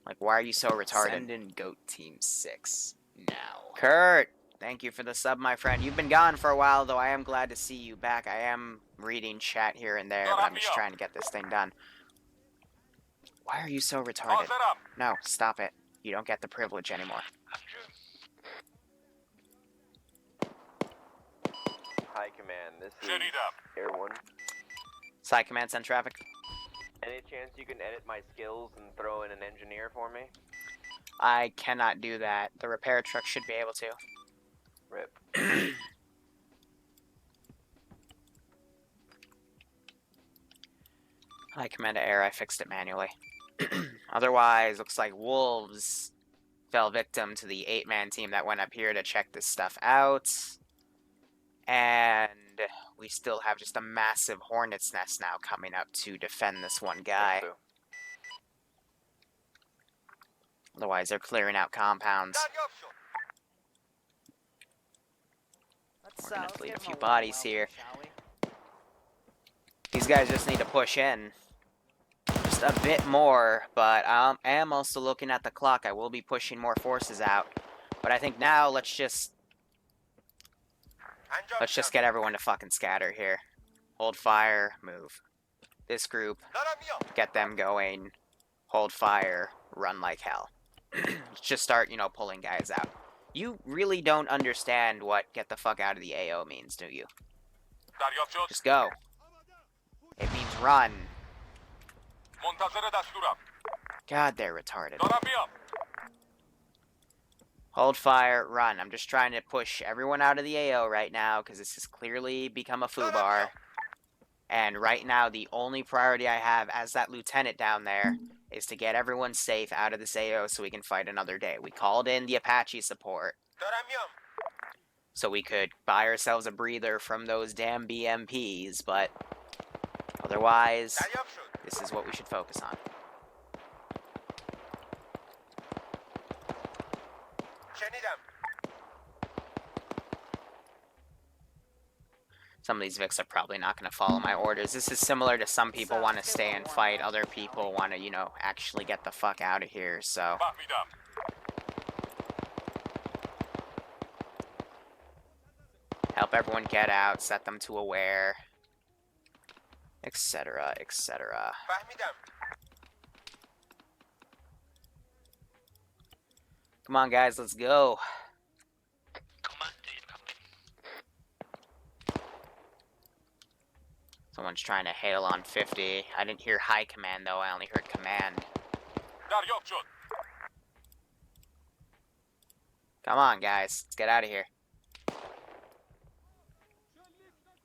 Like, why are you so retarded? Send in Goat Team 6 now. Kurt! Thank you for the sub, my friend. You've been gone for a while, though I am glad to see you back. I am reading chat here and there, but I'm just trying to get this thing done. Why are you so retarded? No, stop it. You don't get the privilege anymore. High command, this is Air 1. Side command, send traffic. Any chance you can edit my skills and throw in an engineer for me? I cannot do that. The repair truck should be able to. Rip. High command to air, I fixed it manually. Otherwise, looks like Wolves fell victim to the 8-man team that went up here to check this stuff out. And we still have just a massive hornet's nest now coming up to defend this one guy. Otherwise, they're clearing out compounds. We're gonna delete a few bodies here. These guys just need to push in. Just a bit more, but I am also looking at the clock. I will be pushing more forces out. But I think now let's just get everyone to fucking scatter here. Hold fire, move. This group, get them going. Hold fire, run like hell. Let's just start, you know, pulling guys out. You really don't understand what get the fuck out of the AO means, do you? Just go. It means run. God, they're retarded. Hold fire, run. I'm just trying to push everyone out of the AO right now, because this has clearly become a foobar. And right now, the only priority I have as that lieutenant down there is to get everyone safe out of this AO so we can fight another day. We called in the Apache support so we could buy ourselves a breather from those damn BMPs, but otherwise, this is what we should focus on. Some of these Vics are probably not going to follow my orders. This is similar to some people want to stay and fight, other people want to, you know, actually get the fuck out of here, so... Help everyone get out, set them to aware, etc., etc. Come on, guys, let's go. Someone's trying to hail on 50. I didn't hear high command, though. I only heard command. Come on, guys. Let's get out of here.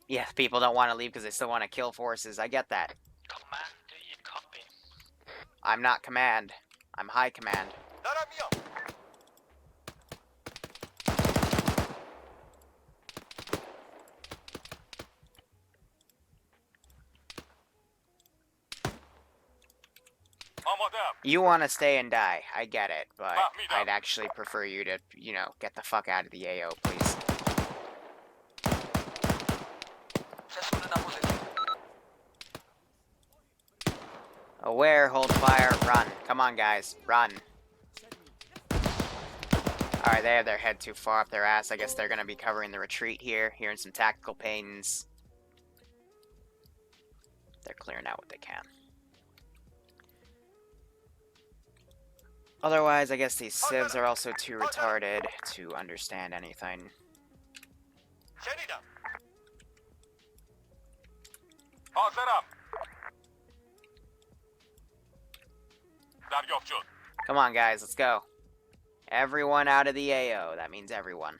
Yeah, people don't want to leave because they still want to kill forces. I get that. Command, do you copy? I'm not command. I'm high command. You want to stay and die. I get it, but I'd actually prefer you to, you know, get the fuck out of the AO, please. Aware, hold fire, run. Come on, guys, run. Alright, they have their head too far up their ass. I guess they're going to be covering the retreat here, hearing some tactical pains. They're clearing out what they can. Otherwise, I guess these civs are also too retarded to understand anything. Come on, guys, let's go. Everyone out of the AO. That means everyone.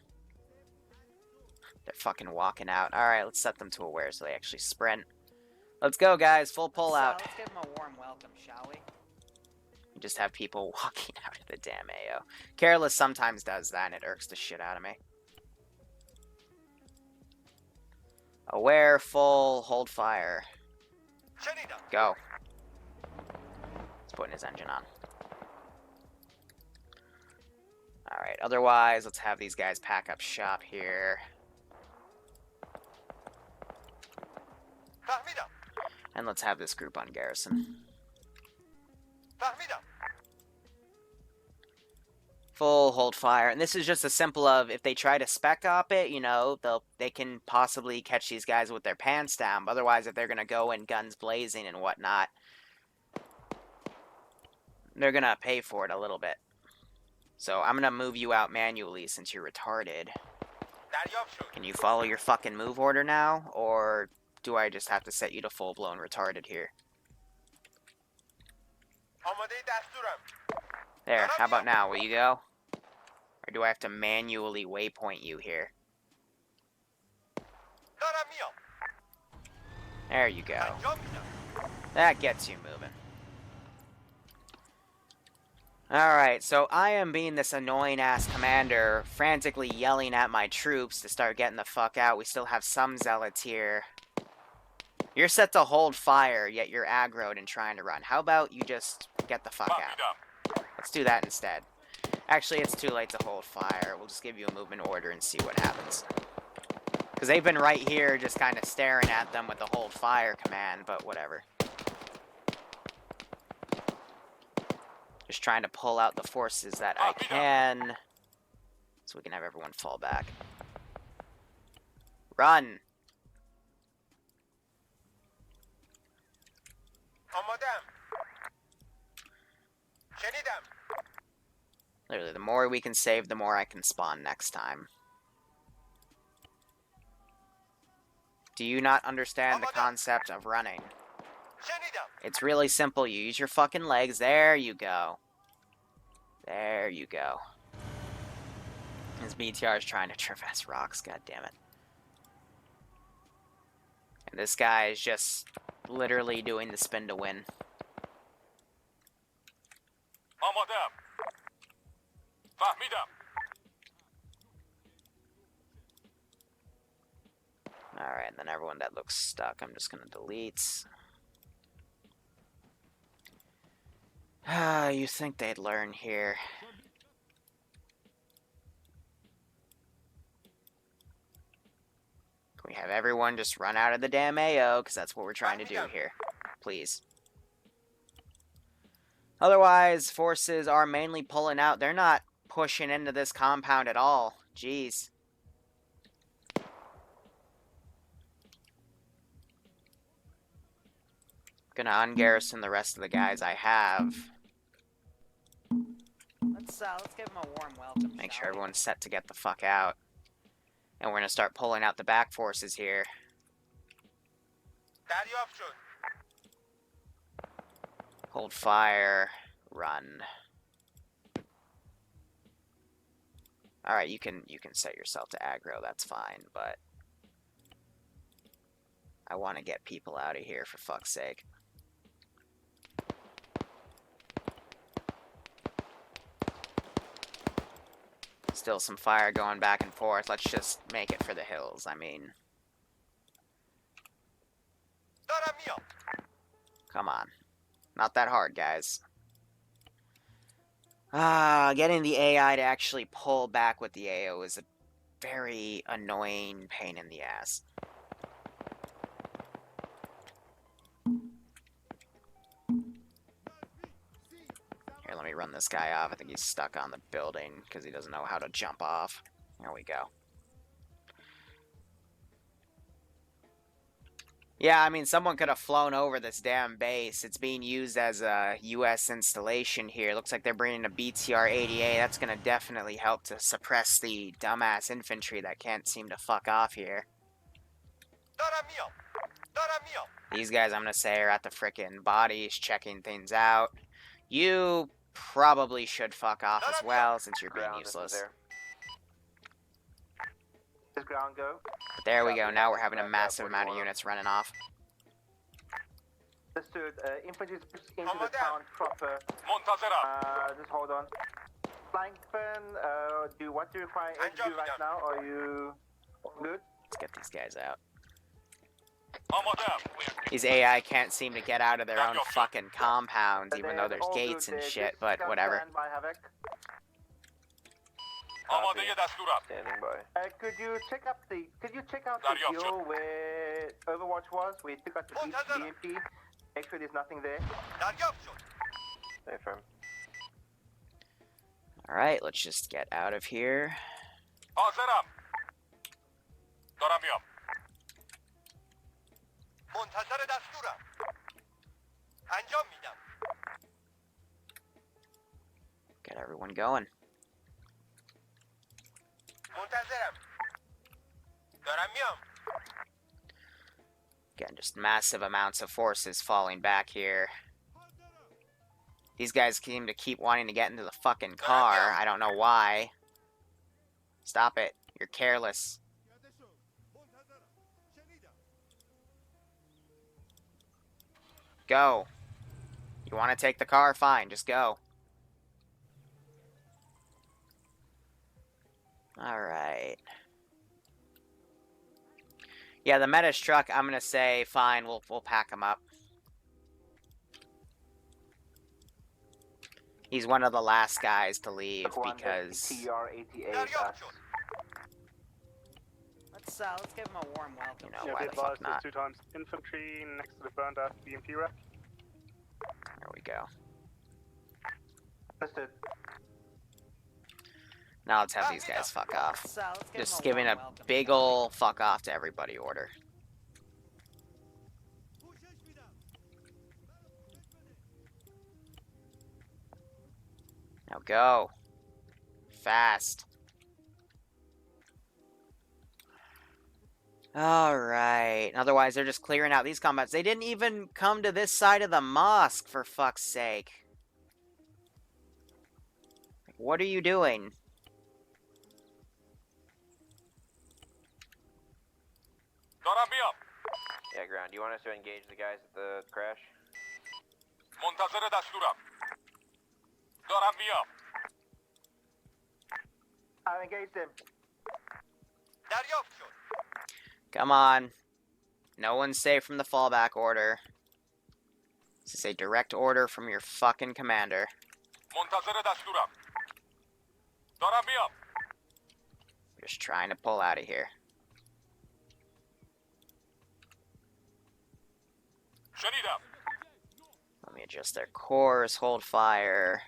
They're fucking walking out. Alright, let's set them to aware so they actually sprint. Let's go, guys. Full pull out. Let's give them a warm welcome, shall we? You just have people walking out of the damn AO. Careless sometimes does that, and it irks the shit out of me. Aware, full, hold fire. Go. He's putting his engine on. Alright, otherwise, let's have these guys pack up shop here. And let's have this group on garrison. Full hold fire, and this is just a simple of if they try to spec op it, you know, they can possibly catch these guys with their pants down. But otherwise, if they're gonna go in guns blazing and whatnot, they're gonna pay for it a little bit. So I'm gonna move you out manually since you're retarded. Can you follow your fucking move order now, or do I just have to set you to full-blown retarded here? There, how about now? Will you go? Or do I have to manually waypoint you here? There you go. That gets you moving. Alright, so I am being this annoying-ass commander, frantically yelling at my troops to start getting the fuck out. We still have some zealots here. You're set to hold fire, yet you're aggroed and trying to run. How about you just get the fuck out? Let's do that instead. Actually, it's too late to hold fire. We'll just give you a movement order and see what happens. Because they've been right here just kind of staring at them with the hold fire command, but whatever. Just trying to pull out the forces that I can. So we can have everyone fall back. Run! آمادم. شنیدم. Literally, the more we can save, the more I can spawn next time. Do you not understand the concept of running? شنیدم. It's really simple. You use your fucking legs. There you go. There you go. His BTR is trying to traverse rocks, god damn it. And this guy is just literally doing the spin to win. آمادم. فهمیدم. Alright, and then everyone that looks stuck, I'm just gonna delete. Ah, you think they'd learn here. Can we have everyone just run out of the damn AO, because that's what we're trying to do here. Please. Otherwise, forces are mainly pulling out. They're not pushing into this compound at all. Jeez. Gonna ungarrison the rest of the guys I have. Let's give him a warm welcome. Make sure everyone's set to get the fuck out. And we're gonna start pulling out the back forces here. دریافت شد. Hold fire. Run. Alright, you can set yourself to aggro, that's fine, but I want to get people out of here for fuck's sake. Still some fire going back and forth. Let's just make it for the hills. I mean, دارم میام. come on. Not that hard, guys. Getting the AI to actually pull back with the AO is a very annoying pain in the ass. Here, let me run this guy off. I think he's stuck on the building because he doesn't know how to jump off. There we go. Yeah, I mean, someone could have flown over this damn base. It's being used as a U.S. installation here. Looks like they're bringing a BTR-80A. That's going to definitely help to suppress the dumbass infantry that can't seem to fuck off here. These guys, I'm going to say, are at the frickin' bodies, checking things out. You probably should fuck off as well, since you're being useless. Does ground go? But there we go. Now we're having a massive amount of units running off. Understood. Infantry is pushed into the town proper. منتظرم. Just hold on. Flankman, what do you require to do right now? Are you all good? Let's get these guys out. آمادم. These AI can't seem to get out of their own fucking compounds, even though there's All gates good. and This shit, is but whatever. command by Havoc. آماده دستورم. Standing by. Could you check out the دریافت deal شد. where Overwatch was? We took out the BMP. Make sure there's nothing there. دریافت شد. Stay firm. Alright, let's just get out of here. حاضرم. دارم میام. منتظر دستورم. انجام میدم. Get everyone going. منتظرم. دارم میام. Again, just massive amounts of forces falling back here. These guys seem to keep wanting to get into the fucking car. I don't know why. Stop it. You're careless. Go. You want to take the car? Fine, just go. Alright. Yeah, the Metis truck, I'm gonna say, fine, we'll pack him up. He's one of the last guys to leave because... TR-88. Let's give him a warm welcome. You know, Yeah, why be the fuck advised, not? there's 2 times infantry next to the burned out BMP rack. There we go. Understood. Now let's have these guys fuck off. Let's give Just him giving warm a welcome, big shall we? ol' fuck off to everybody order. Now go. Fast. Alright. Otherwise, they're just clearing out these combats. They didn't even come to this side of the mosque, for fuck's sake. What are you doing? دارم Yeah, ground. Do you want us to engage the guys at the crash? منتظر دستورم. دارم میام. I've engaged him. دریافت شد. Come on. No one's safe from the fallback order. This is a direct order from your fucking commander. منتظر دستورم. دارم میام. We're just trying to pull out of here. شنیدم. Let me adjust their course, hold fire.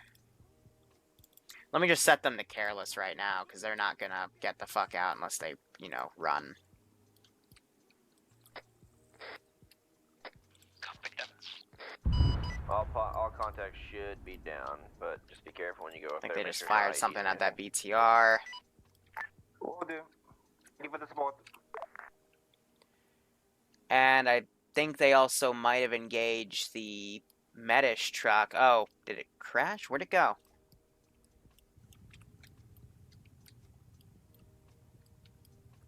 Let me just set them to careless right now, because they're not gonna get the fuck out unless they, you know, run. Copy that. All contacts should be down, but just be careful when you go up I think there. they make just sure fired your something IEDs at that BTR. Will do. Give it the support. And I think they also might have engaged the Medish truck. Oh, did it crash? Where'd it go?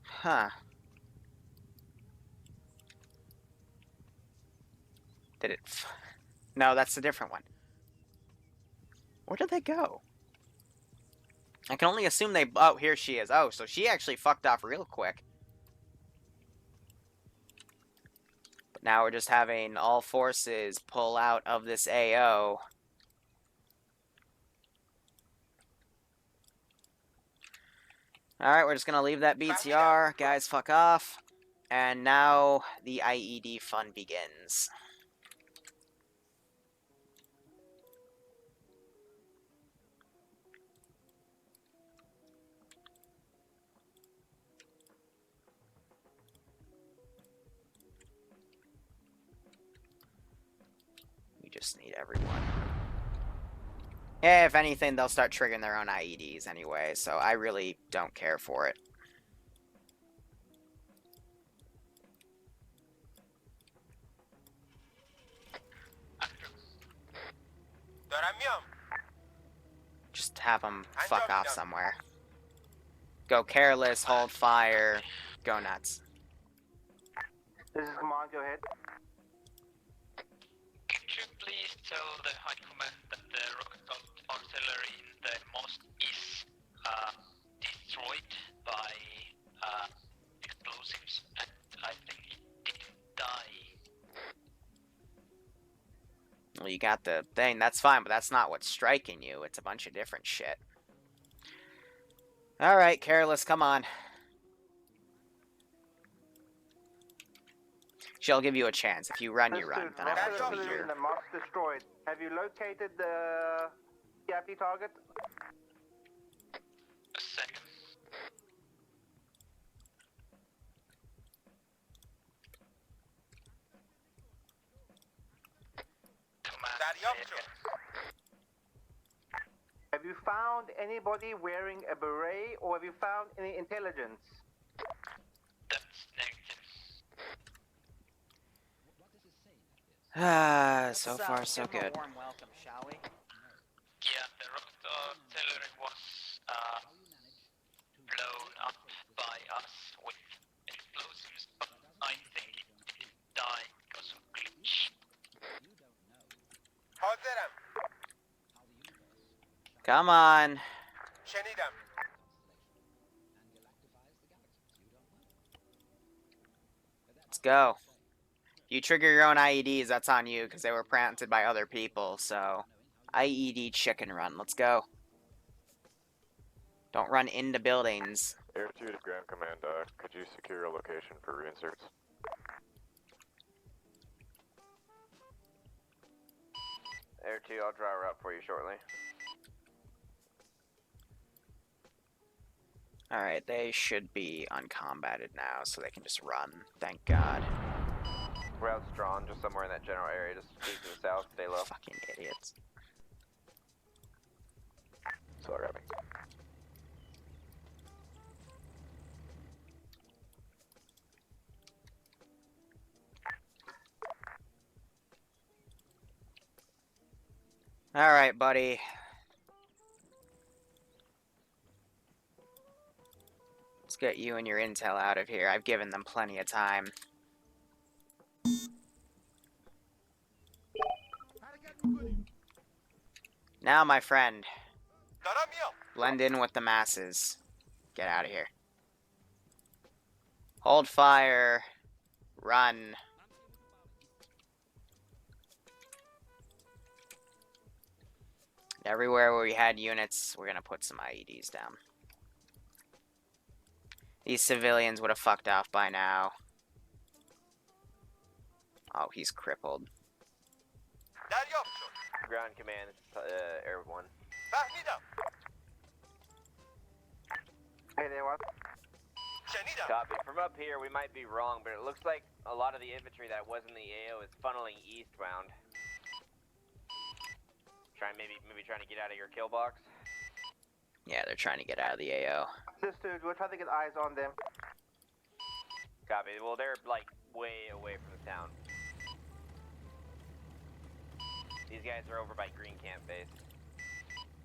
Huh. Did it... No, that's a different one. Where did they go? I can only assume they... Oh, here she is. Oh, so she actually fucked off real quick. But now we're just having all forces pull out of this AO. Alright, we're just gonna leave that BTR. Guys, fuck off. And now the IED fun begins. We just need everyone. Yeah, if anything, they'll start triggering their own IEDs anyway, so I really don't care for it. دارم میام. Just have them fuck off somewhere. Go careless, hold fire, go nuts. This is command, go ahead. Could you please tell the High Command that the rocket artillery in the mosque is destroyed by explosives, and I think it didn't die. Well, you got the thing, that's fine, but that's not what's striking you. It's a bunch of different shit. Alright, careless, come on. She'll give you a chance. If you run, you run. Then I want you to be here. The mosque destroyed. Have you located the CIP target? A second. دریافت شد. Have you found anybody wearing a beret, or have you found any intelligence? That's negative. So far, so give him good. a warm welcome, shall we? Yeah, the rocket artillery was blown up by us with explosives, but I think it didn't die because of glitch. حاضرم. Come on. شنیدم. Let's go. You trigger your own IEDs, that's on you, because they were planted by other people, so... IED chicken run, let's go. Don't run into buildings. Air 2 to Ground Command, could you secure a location for reinserts? Air 2, I'll draw her up for you shortly. Alright, they should be uncombated now, so they can just run. Thank God. Route's drawn, just somewhere in that general area. Just keep to the south, stay low. Fucking idiots. Sorry, Abby. Alright, buddy. Let's get you and your intel out of here. I've given them plenty of time. Now, my friend, blend in with the masses. Get out of here. Hold fire. Run. Everywhere where we had units, we're gonna put some IEDs down. These civilians would have fucked off by now. Oh, he's crippled. Ground command, Air 1. Hey there, what? Copy. From up here, we might be wrong, but it looks like a lot of the infantry that was in the AO is funneling eastbound. Maybe trying to get out of your kill box. Yeah, they're trying to get out of the AO. Sister, we're trying to get eyes on them. Copy. Well, they're like way away from the town. These guys are over by Green Camp Base.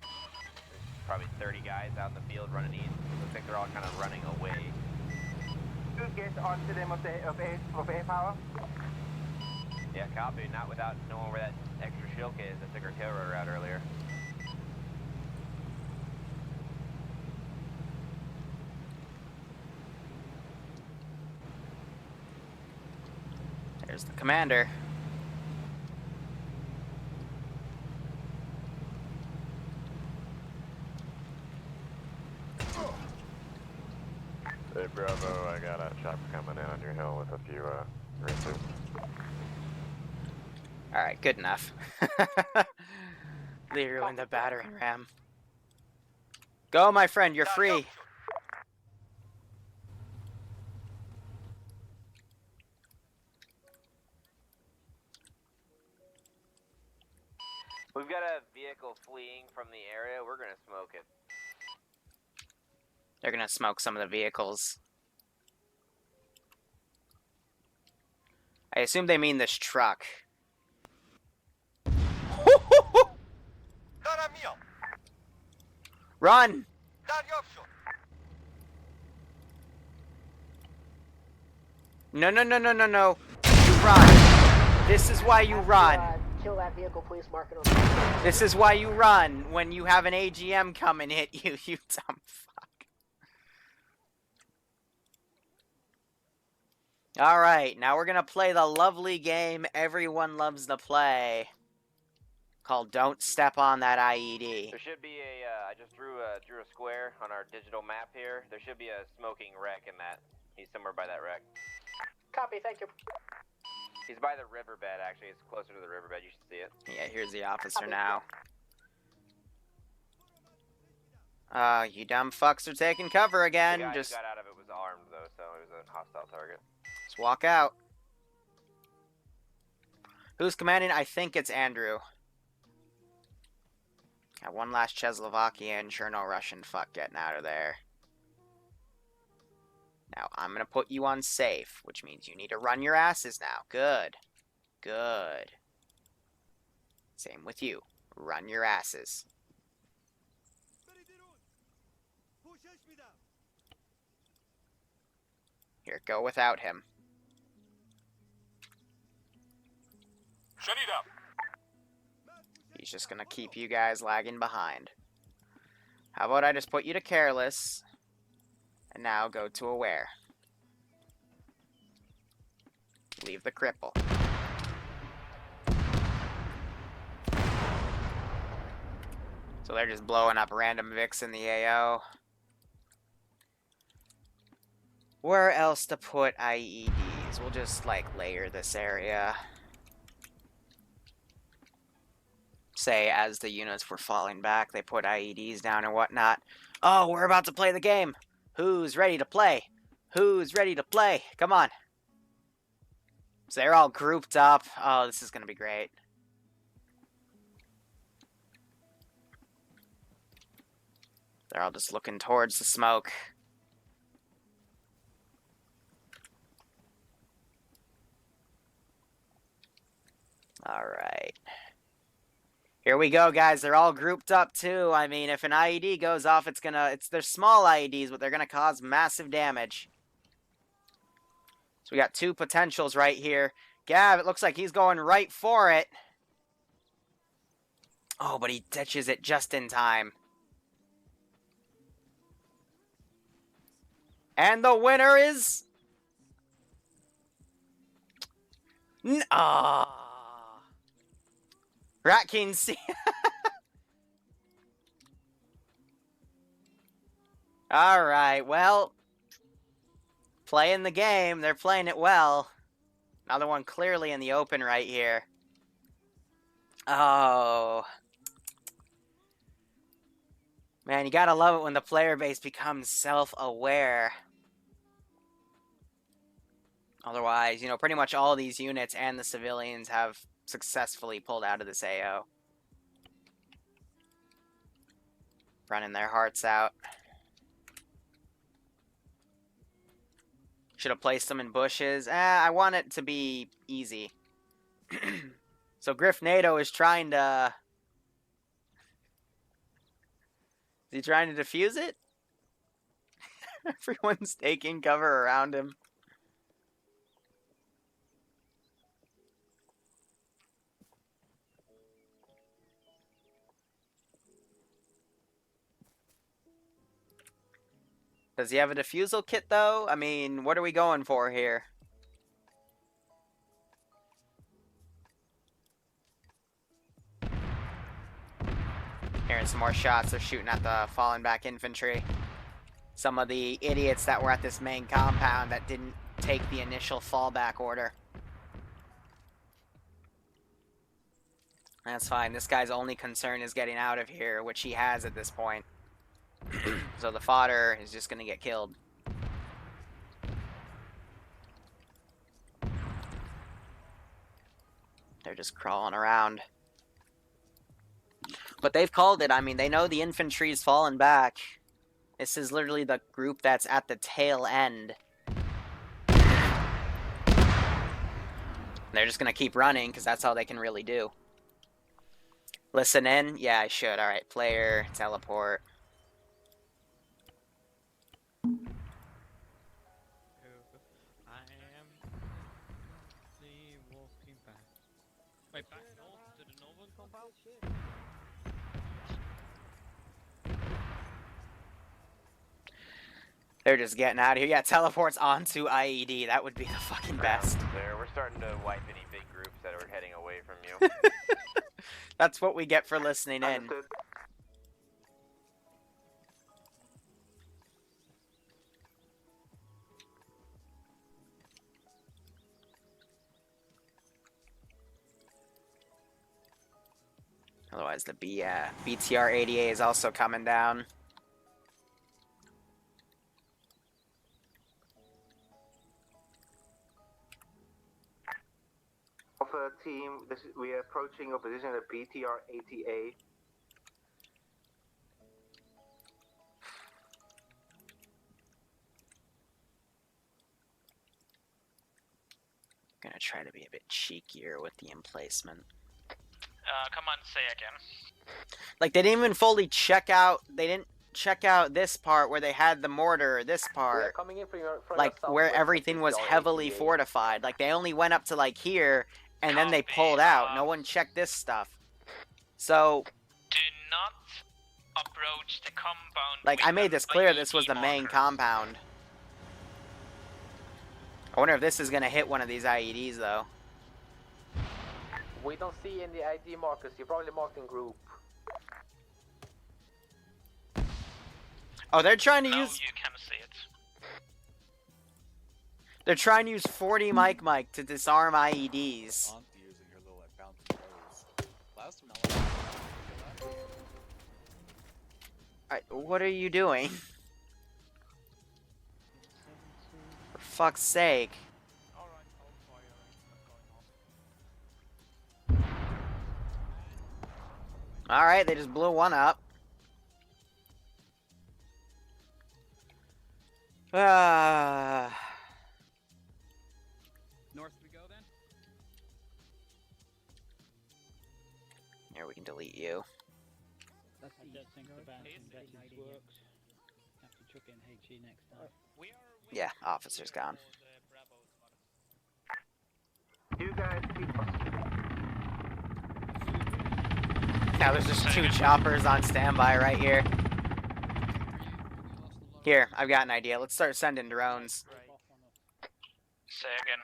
There's probably 30 guys out in the field running east. Looks like they're all kind of running away. You get onto them of air power. Yeah, copy. Not without knowing where that extra shield is that took our tail rotor out earlier. There's the commander. Hey, Bravo, I got a chopper coming in on your hill with a few, racers. Alright, good enough. Liru in the battering ram. Go, my friend, you're free. We've got a vehicle fleeing from the area. We're gonna smoke it. They're gonna smoke some of the vehicles. I assume they mean this truck. Run! No, no, no, no, no, no. You run. This is why you run. Kill that vehicle, please. Mark it on. This is why you run when you have an AGM come and hit you, you dumb fuck. Alright, now we're gonna play the lovely game everyone loves to play. Called Don't Step on That IED. There should be a, I just drew a square on our digital map here. There should be a smoking wreck in that. He's somewhere by that wreck. Copy, thank you. He's by the riverbed, actually. It's closer to the riverbed. You should see it. Yeah, here's the officer now. You dumb fucks are taking cover again. The guy Just who got out of it was armed, though, so it was a hostile target. just walk out. Who's commanding? I think it's Andrew. Got one last Czechoslovakian, sure no Russian fuck getting out of there. Now, I'm gonna put you on safe, which means you need to run your asses now. Good. Good. Same with you. Run your asses. Here, go without him. He's just gonna keep you guys lagging behind. How about I just put you to careless, and now go to aware. Leave the cripple. So they're just blowing up random Vics in the AO. Where else to put IEDs? We'll just, like, layer this area. Say, as the units were falling back, they put IEDs down and whatnot. Oh, we're about to play the game! Who's ready to play? Who's ready to play? Come on. So they're all grouped up. Oh, this is going to be great. They're all just looking towards the smoke. All right. Here we go, guys. They're all grouped up, too. I mean, if an IED goes off, they're small IEDs, but they're gonna cause massive damage. So we got two potentials right here. Gav, it looks like he's going right for it. Oh, but he ditches it just in time. And the winner is... Rat King C. Alright, well. Playing the game. They're playing it well. Another one clearly in the open right here. Oh. Man, you gotta love it when the player base becomes self-aware. Otherwise, you know, pretty much all these units and the civilians have successfully pulled out of this AO. Running their hearts out. Should have placed them in bushes. I want it to be easy. So Griff NATO is trying to... Is he trying to defuse it? Everyone's taking cover around him. Does he have a defusal kit, though? I mean, what are we going for here? Hearing some more shots. They're shooting at the fallen back infantry. Some of the idiots that were at this main compound that didn't take the initial fallback order. That's fine. This guy's only concern is getting out of here, which he has at this point. So the fodder is just going to get killed. They're just crawling around. But they've called it. I mean, they know the infantry's fallen back. This is literally the group that's at the tail end. They're just going to keep running because that's all they can really do. Listen in? Yeah, I should. Alright, player, teleport. Back north to the northern compound? They're just getting out of here. Yeah, teleports onto IED. That would be the fucking best. There, we're starting to wipe any big groups that are heading away from you. That's what we get for listening in. Otherwise, the BTR 88 is also coming down. Alpha team, we are approaching a position at BTR 88. I'm gonna try to be a bit cheekier with the emplacement. Come on, say again. Like, they didn't even fully check out, they didn't check out this part where they had the mortar, this part. Coming in from like, where everything was heavily fortified. Like, they only went up to, like, here, and then they pulled out. No one checked this stuff. So... Do not approach the compound... Like, I made this clear, this was the main compound. I wonder if this is gonna hit one of these IEDs, though. We don't see any ID markers. You're probably marked in group. Oh, they're trying to use... you can see it. They're trying to use 40 Mike to disarm IEDs. Alright, what are you doing? fuck's sake. Alright, they just blew one up. North we go then? Here, we can delete you. I don't think the bouncing veterans works. Have to chuck in HE next time. Yeah, officer's gone. You guys keep Now there's just 2 choppers on standby right here. Here, I've got an idea. Let's start sending drones. Say again.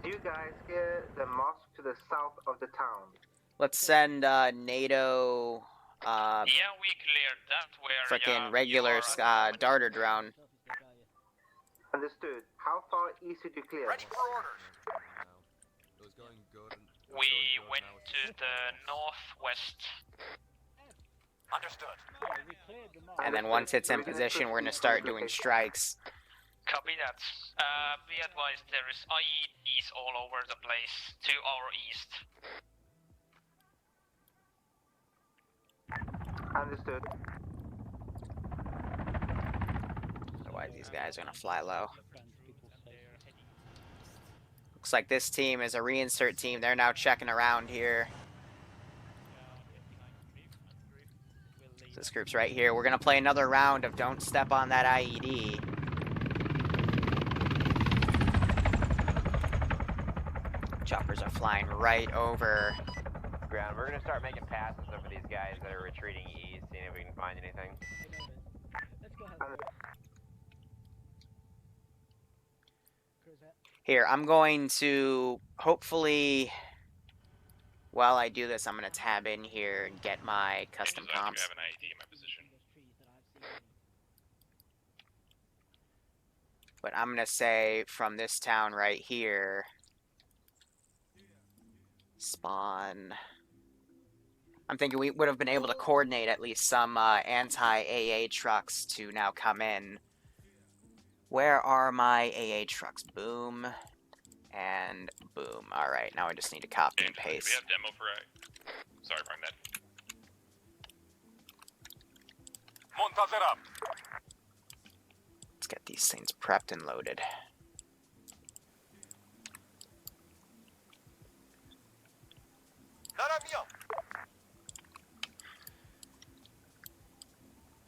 Do you guys get the mosque to the south of the town? Let's send NATO Yeah, we cleared that where frickin' regular darter drone. Understood. How far east did you clear? we went to the northwest. Understood. And then once it's in position, we're gonna start doing strikes. Copy that. Be advised, there is IEDs all over the place to our east. Understood. Otherwise, these guys are gonna fly low. Looks like this team is a reinsert team. They're now checking around here. This group's right here. We're gonna play another round of Don't Step on That IED. Choppers are flying right over. Ground. We're gonna start making passes over these guys that are retreating east, seeing if we can find anything. Here, I'm going to hopefully, while I do this, I'm going to tab in here and get my custom comps. have an IED in my position. But I'm going to say from this town right here, spawn. I'm thinking we would have been able to coordinate at least some anti-AA trucks to now come in. Where are my AA trucks? Boom. And boom. Alright, now I just need to copy and paste. We have demo for sorry, wrong that. Montazer up. Let's get these things prepped and loaded.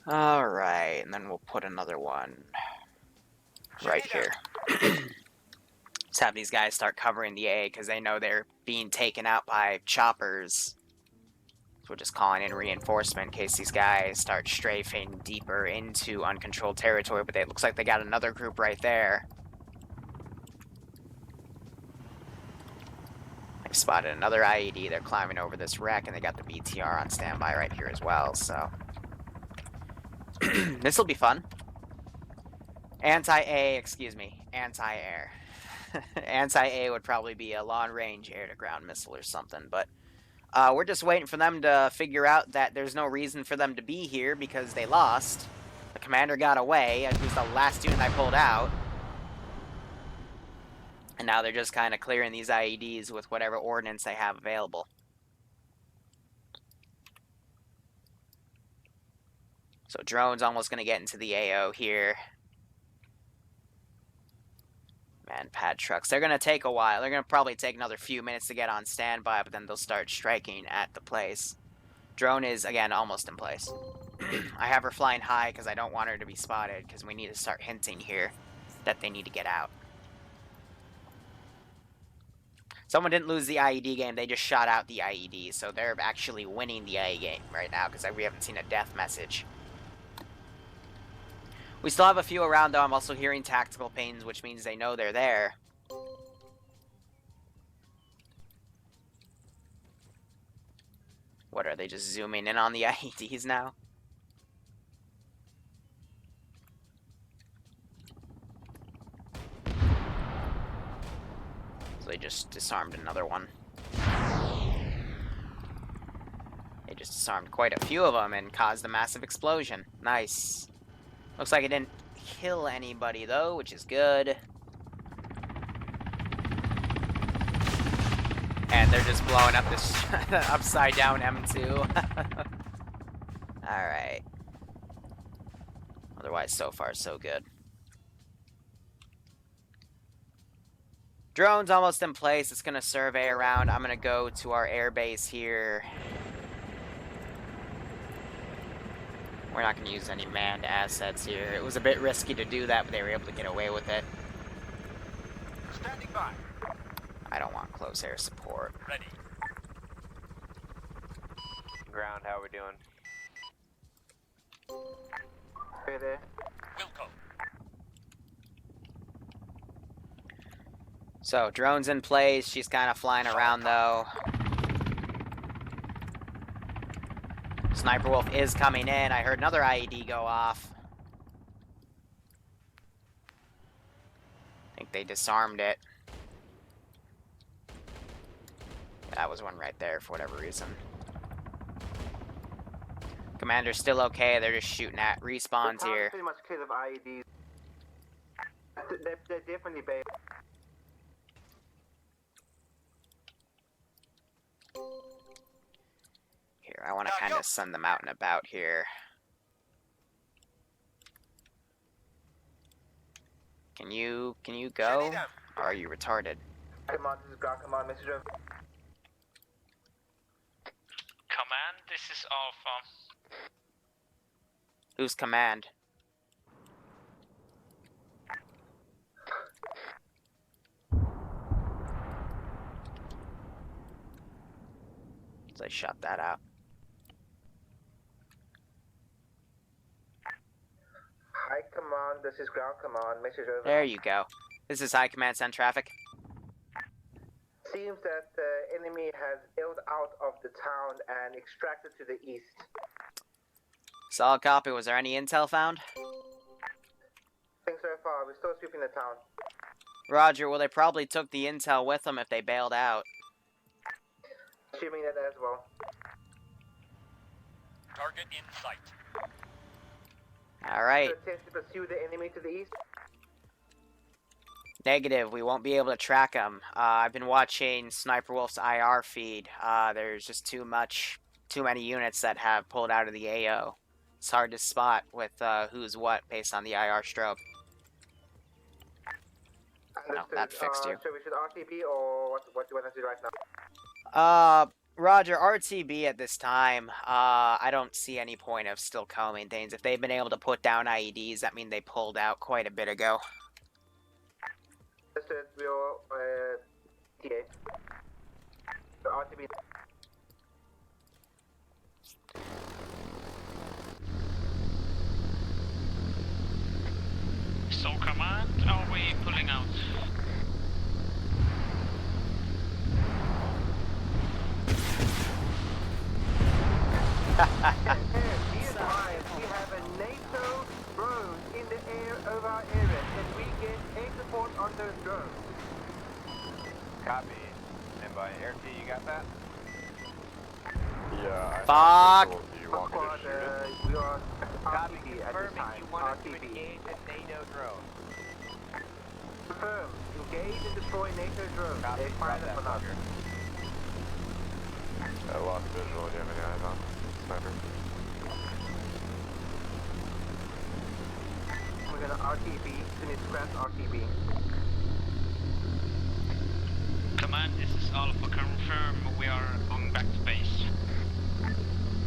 Alright, and then we'll put another one right here. Let's have these guys start covering the A because they know they're being taken out by choppers. So we're just calling in reinforcement in case these guys start strafing deeper into uncontrolled territory, but it looks like they got another group right there. I've spotted another IED. They're climbing over this wreck, and they got the BTR on standby right here as well, so this will be fun. Anti-A, excuse me, anti-air. Anti-A would probably be a long-range air-to-ground missile or something, but we're just waiting for them to figure out that there's no reason for them to be here because they lost. The commander got away, and he was the last unit I pulled out. And now they're just kind of clearing these IEDs with whatever ordnance they have available. So drone's almost going to get into the AO here. Man, pad trucks. They're going to take a while. They're going to probably take another few minutes to get on standby, but then they'll start striking at the place. Drone is, again, almost in place. I have her flying high because I don't want her to be spotted because we need to start hinting here that they need to get out. Someone didn't lose the IED game. They just shot out the IED, so they're actually winning the IA game right now because we haven't seen a death message. We still have a few around, though. I'm also hearing tactical pings, which means they know they're there. What, are they just zooming in on the IEDs now? So they just disarmed another one. They just disarmed quite a few of them and caused a massive explosion. Nice. Looks like it didn't kill anybody, though, which is good. And they're just blowing up this upside down M2. Alright. Otherwise, so far, so good. Drone's almost in place. It's going to survey around. I'm going to go to our airbase here. We're not going to use any manned assets here. It was a bit risky to do that, but they were able to get away with it. Standing by. I don't want close air support. Ready. Ground, how are we doing? Hey there. Wilco. So, drone's in place. She's kind of flying around, though. Sniper Wolf is coming in. I heard another IED go off. I think they disarmed it. That was one right there for whatever reason. Commander's still okay. They're just shooting at respawns here. Pretty much clear of IEDs. They're definitely bad. Here, I want to kind of send them out and about here. Can you go? Or are you retarded? Command, this is ground command, message over. Command, this is Alpha. Who's command? So I shut that out. High command, this is ground command, message over. There you go. This is High Command, send traffic. Seems that the enemy has bailed out of the town and extracted to the east. Solid copy. Was there any intel found? Nothing so far, we're still sweeping the town. Roger, well they probably took the intel with them if they bailed out. Assuming that as well. Target in sight. Alright. Attempt to pursue the enemy to the east. Negative, we won't be able to track them. I've been watching Sniper Wolf's IR feed. There's just too many units that have pulled out of the AO. It's hard to spot with who's what based on the IR strobe. No, that fixed you. So we should RTB or what do you want to do right now? Roger, RTB at this time. I don't see any point of still combing things. If they've been able to put down IEDs, that means they pulled out quite a bit ago. Understood, we'll, TA. RTB. So command, are we pulling out? Be advised, we have a NATO drone in the air over our area. Can we get air support on those drones? Copy. And by RT, you got that? Yeah. Fuck! Do you want me to shoot it? We are Copy. RTB at this Confirming time. you want us to RTB. engage a NATO drone. Confirm. Engage and destroy NATO drones. Copy. They fire Drop them that on us. fucker. I lost visual. Do you have any eyes on? Sniper. We're gonna RTB. Finish scratch RTB. Command, this is Alpha. Confirm we are going back to base.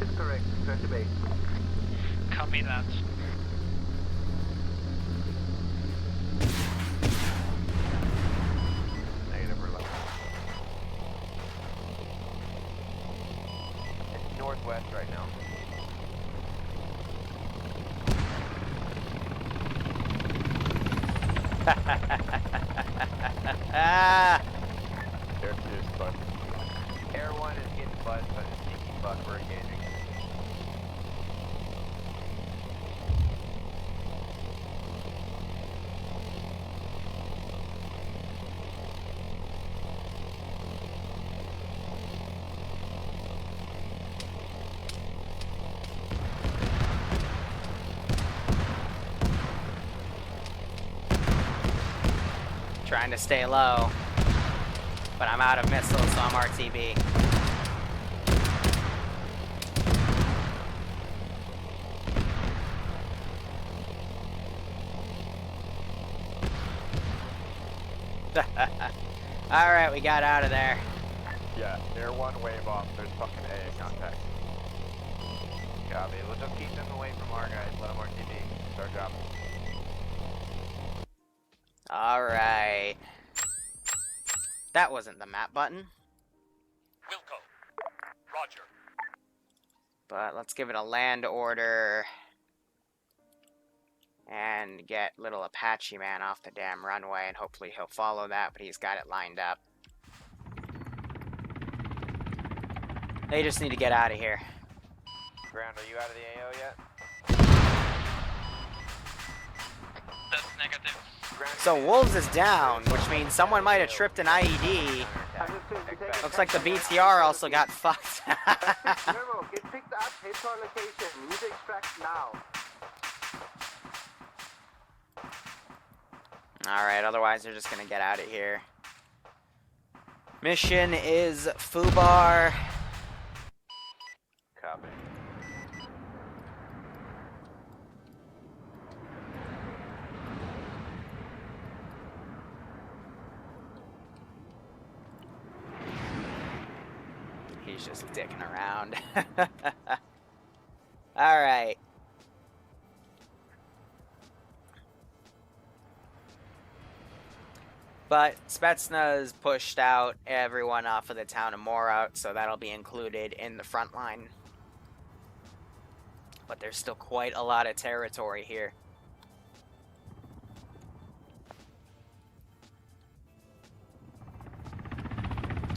It's correct. Return to base. Copy that. Negative or left. It's northwest right now. Air 2 is fun. Air 1 is getting buzzed by the sneaky buck we're engaging. Trying to stay low. But I'm out of missiles, so I'm RTB. Alright, we got out of there. Yeah, near one wave off, there's fucking AA contact. Copy. We'll just keep them away from our guys. Let them RTB. Start dropping. Alright. That wasn't the map button. Wilco. Roger. But let's give it a land order. And get little Apache man off the damn runway, and hopefully he'll follow that, but he's got it lined up. They just need to get out of here. Ground, are you out of the AO yet? That's negative. So Wolves is down, which means someone might have tripped an IED. Looks like the BTR also got fucked. Liru, get picked up, head to our location. We need to extract now. Alright, otherwise they're just gonna get out of here. Mission is Fubar. Copy. He's just dicking around. Alright. But Spetsnaz pushed out everyone off of the town of Morat, so that'll be included in the front line. But there's still quite a lot of territory here.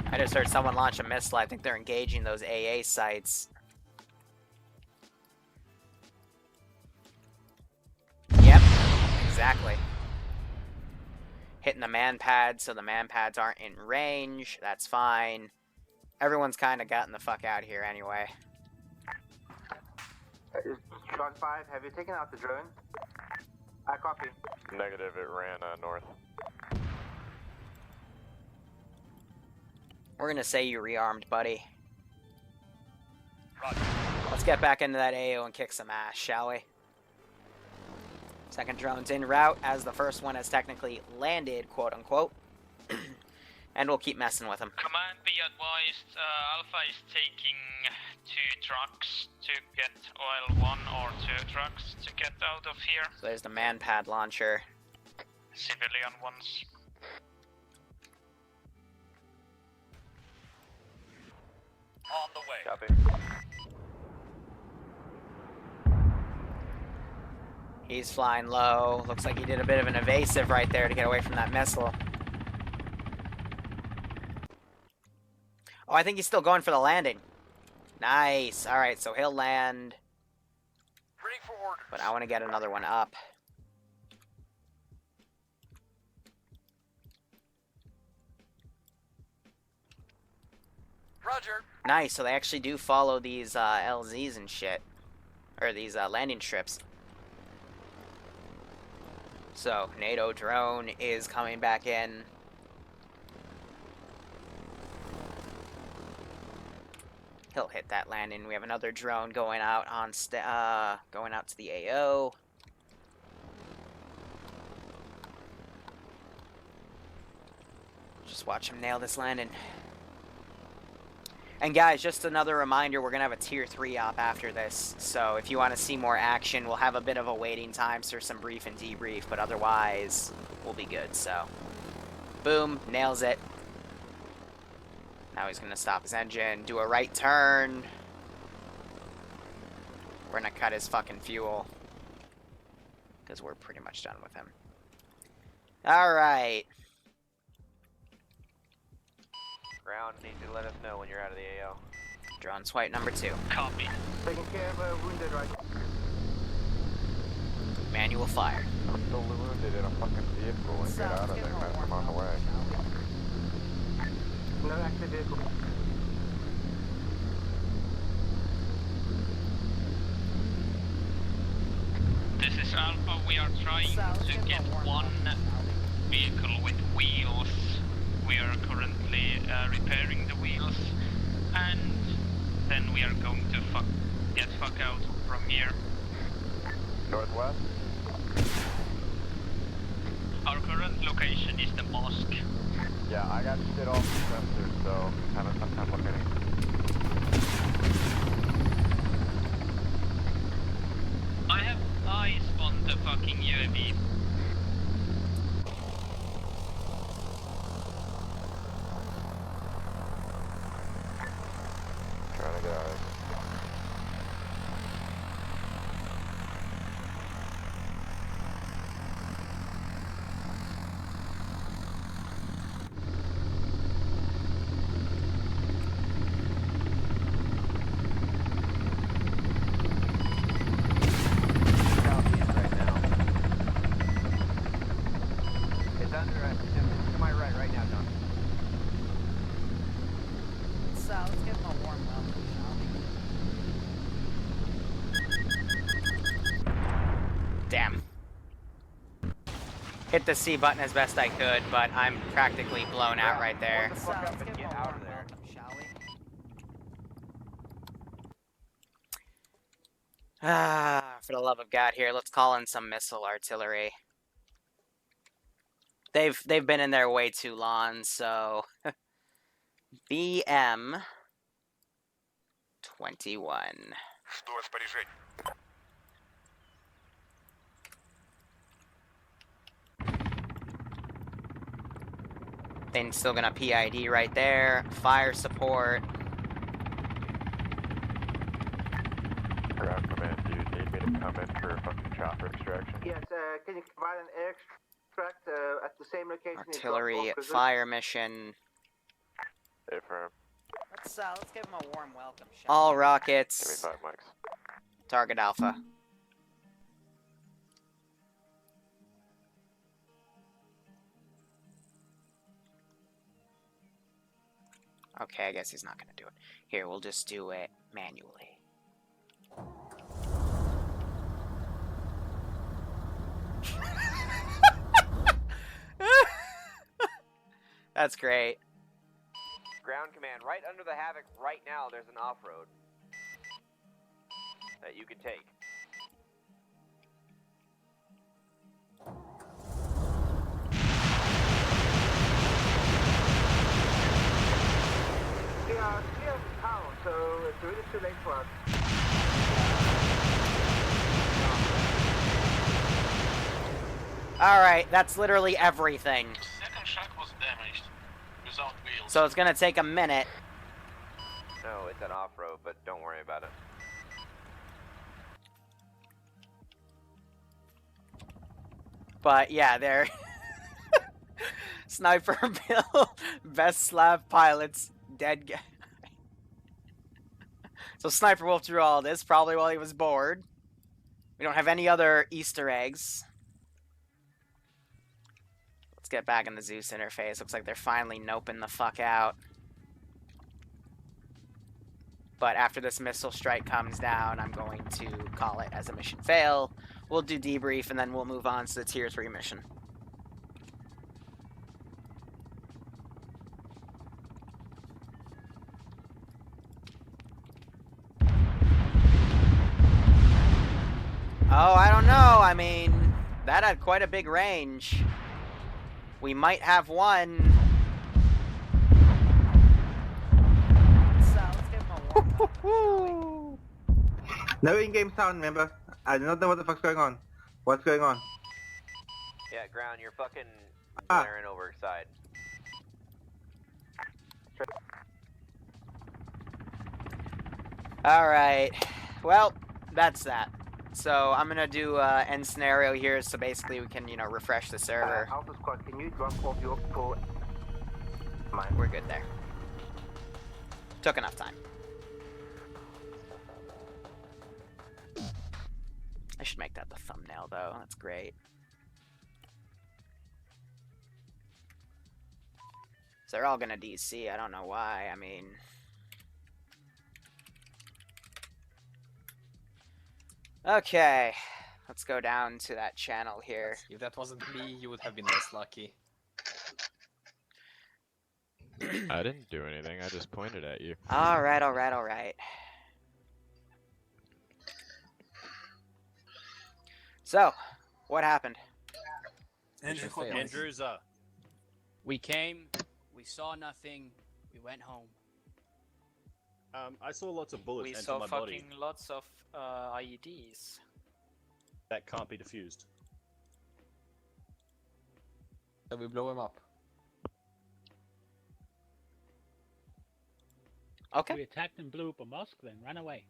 I just heard someone launch a missile. I think they're engaging those AA sites. Yep, exactly. Hitting the man pad, so the man pads aren't in range. That's fine. Everyone's kind of gotten the fuck out of here anyway. John 5, have you taken out the drone? I copy. Negative, it ran north. We're gonna say you rearmed, buddy. Roger. Let's get back into that AO and kick some ass, shall we? Second drone's en route, as the first one has technically landed, quote-unquote. And we'll keep messing with them. Command, be advised, Alpha is taking 2 trucks to get oil, 1 or 2 trucks to get out of here. So there's the man pad launcher. Civilian ones. On the way. Copy. He's flying low. Looks like he did a bit of an evasive right there to get away from that missile. Oh, I think he's still going for the landing. Nice. Alright, so he'll land. Ready for orders. But I want to get another one up. Roger. Nice, so they actually do follow these LZs and shit. Or these landing strips. So, NATO drone is coming back in. He'll hit that landing. We have another drone going out on going out to the AO. Just watch him nail this landing. And guys, just another reminder, we're going to have a Tier 3 op after this. So if you want to see more action, we'll have a bit of a waiting time for some brief and debrief, but otherwise, we'll be good. So, boom, nails it. Now he's going to stop his engine, do a right turn. We're going to cut his fucking fuel. Because we're pretty much done with him. Alright. Ground, need to let us know when you're out of the AO. Drone swipe number 2. Copy. Taking care of a wounded right. Manual fire. I'm still wounded in a fucking vehicle and get out of there, man. I'm on the way. No active vehicle. This is Alpha, we are trying to get one vehicle with wheels. We are currently repairing the wheels, and then we are going to get fuck out from here. Northwest? Our current location is the mosque. Yeah, I got shit off the sensors, so having a tough time locating. I have eyes on the fucking UAV. Trying to get eyes. Southeast right now. It's under us. It's to my right now, John. Let's give him a warm welcome, shall we? Damn. Hit the C button as best I could, but I'm practically blown out right there. Let's give him a warm welcome, shall we? Ah, for the love of God, here, let's call in some missile artillery. They've been in there way too long, so BM 21. Жду распоряжений. Then still gonna PID right there. Fire support. Ground command, do you need me to come in for a fucking chopper extraction? Yes, can you provide an air extract at the same location? as Artillery Bloodwing prison? fire mission. Affirm. Let's give him a warm welcome, shall All we? Give me rockets. 5 mics. Target Alpha. Okay, I guess he's not gonna do it. Here, we'll just do it manually. That's great. Ground command, right under the Havoc right now, there's an off-road that you can take. We are clear of town, so it's really too late for us. Alright, that's literally everything. Second shack was damaged. Without wheels. So it's gonna take a minute. No, it's an off-road, but don't worry about it. But yeah, they're Sniper Bill, best Slav pilots, dead guy. So Sniper Wolf drew all this, probably while he was bored. We don't have any other Easter eggs. Let's get back in the Zeus interface. Looks like they're finally noping the fuck out. But after this missile strike comes down, I'm going to call it as a mission fail. We'll do debrief, and then we'll move on to the Tier 3 mission. Oh, I don't know. I mean, that had quite a big range. We might have one. Let's give him a warm welcome, shall we? No in-game sound, remember? I do not know what the fuck's going on. What's going on? Yeah, ground, you're fucking Ah. blaring overside. Alright. Well, that's that. So I'm gonna do end scenario here, so basically we can, you know, refresh the server. Alpha Squad, can you drop off your full... Mine. We're good there. Took enough time. I should make that the thumbnail, though. That's great. So they're all gonna DC. I don't know why. I mean... Okay. Let's go down to that channel here. If that wasn't me, you would have been less lucky. I didn't do anything, I just pointed at you. Alright, alright, alright. So, what happened? Andrew's up. We came, we saw nothing, we went home. I saw lots of bullets We enter saw my fucking body. lots of IEDs. That can't be defused. So we blow him up. Okay. We attacked and blew up a mosque, then ran away.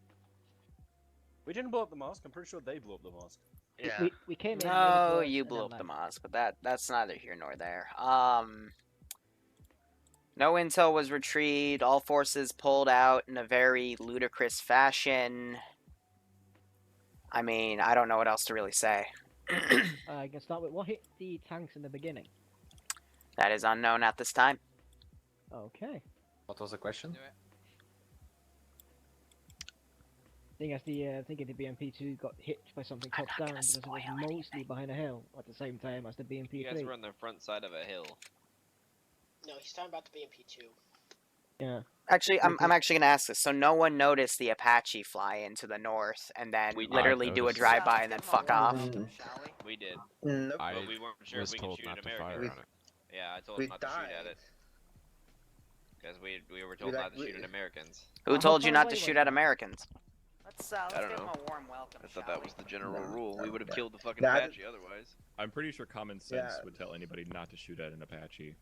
We didn't blow up the mosque. I'm pretty sure they blew up the mosque. Yeah. We came in. No, you blew up the mosque, but that's neither here nor there. No intel was retrieved. All forces pulled out in a very ludicrous fashion. I mean, I don't know what else to really say. I can start with what hit the tanks in the beginning. That is unknown at this time. Okay. What was the question? Seeing as the thinking the BMP2 got hit by something top down because it was mostly behind a hill at the same time as the BMP3. You guys were on the front side of a hill. No, he's talking about the BMP2. Yeah. Actually, I'm actually gonna ask this. So no one noticed the Apache fly into the north and then literally do a drive-by and then fuck off? We did. Nope. But we weren't sure if we could shoot at Americans. Yeah, I told him not to shoot at it. Because we were told not to shoot at Americans. Who told you not to shoot at Americans? I don't know. I thought that was the general rule. We would have killed the fucking Apache otherwise. I'm pretty sure common sense would tell anybody not to shoot at an Apache.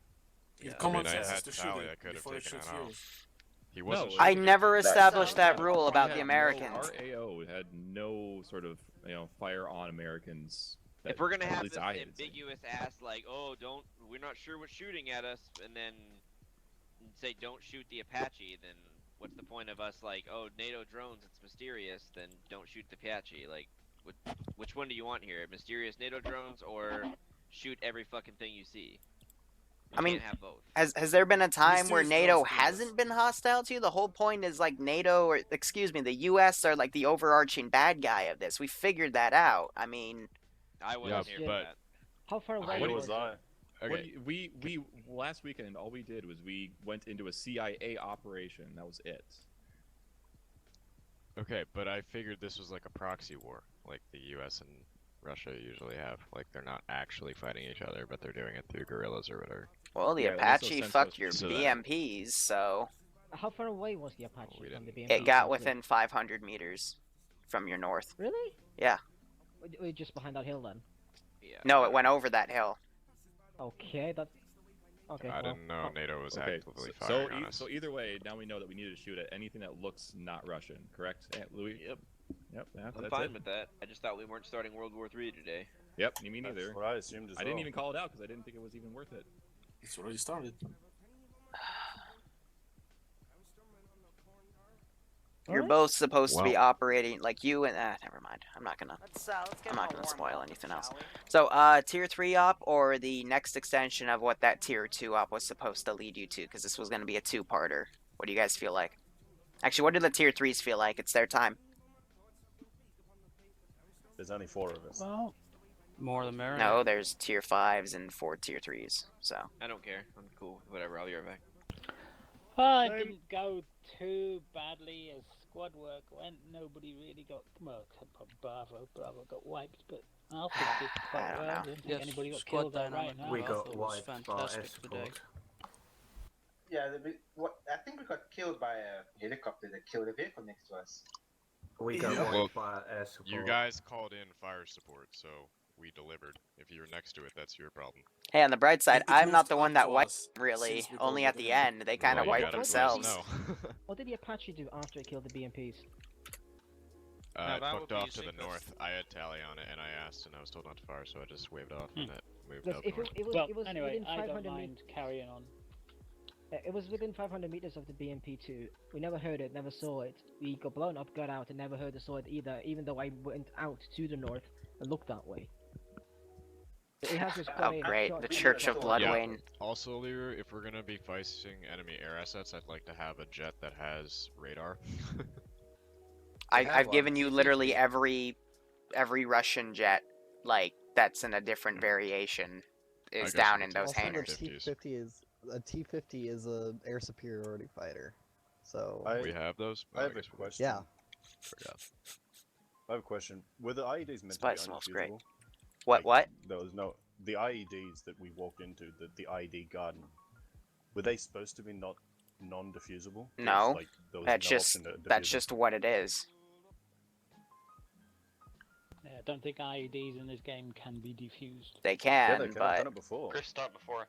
Yeah. Common sense is to shoot Tally, I it could have before it taken shoots that you. out. He wasn't. I never established that rule about the Americans. Our AO had no sort of, fire on Americans. If we're gonna at have least this I had ambiguous ass like, oh, we're not sure what's shooting at us, and then say don't shoot the Apache, then what's the point of us like, oh, NATO drones, it's mysterious, then don't shoot the Apache? Like, which one do you want here? Mysterious NATO drones or shoot every fucking thing you see? You I mean, can't have both. has there been a time where Mysterious NATO drones do hasn't been hostile to you? The whole point is like NATO, or excuse me, the U.S. are like the overarching bad guy of this. We figured that out. I mean, I wasn't here for that. How far away What was was it? Okay. We last weekend all we did was we went into a CIA operation. That was it. Okay, but I figured this was like a proxy war, like the U.S. and Russia usually have. Like they're not actually fighting each other, but they're doing it through guerrillas or whatever. well, the Apache fucked your BMPs, so How far away was the Apache from the BMP? it got within 500 meters from your north. Really? Yeah. We're just behind that hill then. Yeah. No, it went over that hill. Okay, that's okay. I well, didn't know NATO was Okay, actively so firing on us. so either way, now we know that we need to shoot at anything that looks not Russian, correct, Louis? Yep. Yep. I'm that's fine it. with that. I just thought we weren't starting World War III today. Yep, me neither. That's what I assumed as I didn't well. even call it out because I didn't think it was even worth it. It's already started. You're both supposed to be operating like you and never mind. I'm not gonna spoil anything else. So tier 3 op or the next extension of what that tier 2 op was supposed to lead you to, because this was gonna be a two-parter. What do you guys feel like? Actually, what do the tier 3s feel like? It's their time. There's only 4 of us. Well, more the merrier. No, there's tier 5s and 4 tier 3s. So I don't care. I'm cool. Whatever. I'll be right back. Well, it didn't go too badly as squad work went. Nobody really got, well, except for Bravo. Bravo got wiped, but I think did quite well. I didn't think anybody got squad killed outright. dynamic. No. We I got thought it was wiped by fantastic today. escort. Yeah, I think we got killed by a helicopter that killed a vehicle next to us. We got Well, wiped by air support. you guys called in fire support, so we delivered. If you're next to it, that's your problem. hey, on the bright side, It I'm not moved the one on that to wiped us really. since we Only called at it the in. end, they kind of Well, you wiped gotta let us themselves. know. What did the Apache do after it killed the BMPs? It fucked off to the north. I had tally on it, and I asked, and I was told not to fire, so I just waved off, and it moved Because up if north. Well, it was anyway, within I 500 don't mind carrying on. It was within 500 meters of the BMP2. We never heard it, never saw it. We got blown up, got out, and never heard or saw it either, even though I went out to the north and looked that way. It has this Oh, great. The Church of Bloodwing. Also, Liru, if we're gonna be facing enemy air assets, I'd like to have a jet that has radar. I've given you literally every every Russian jet, like that's in a different variation, is down in those Also, hangars. The T-50 is a air superiority fighter, so we have those. I have a question. Yeah. I have a question. Were the IEDs meant Spite to be smells great. undefusable? What? There was no the IEDs that we walked into, the IED garden. Were they supposed to be non-diffusable? No, Like, there was that's no just option to that's defuse just what it is. Yeah, I don't think IEDs in this game can be defused. They can, Yeah, they can. I've but done it before. Chris start before,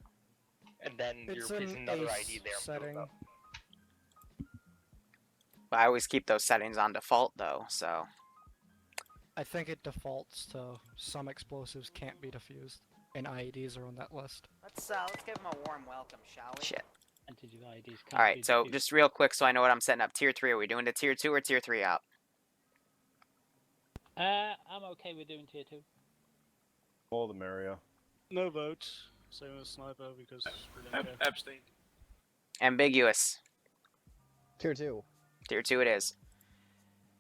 and then It's you're an using another ace ID there. setting. I always keep those settings on default though. So I think it defaults to some explosives can't be diffused, and IEDs are on that list. Let's give him a warm welcome, shall we? shit. Percentage of IEDs can't All right, be so defused. just real quick, so I know what I'm setting up. Tier 3. Are we doing the tier 2 or tier 3 op? I'm okay with doing tier 2. All the merrier. no votes. Same as sniper because we don't care. Abstain. Ambiguous. Tier 2. Tier 2 it is.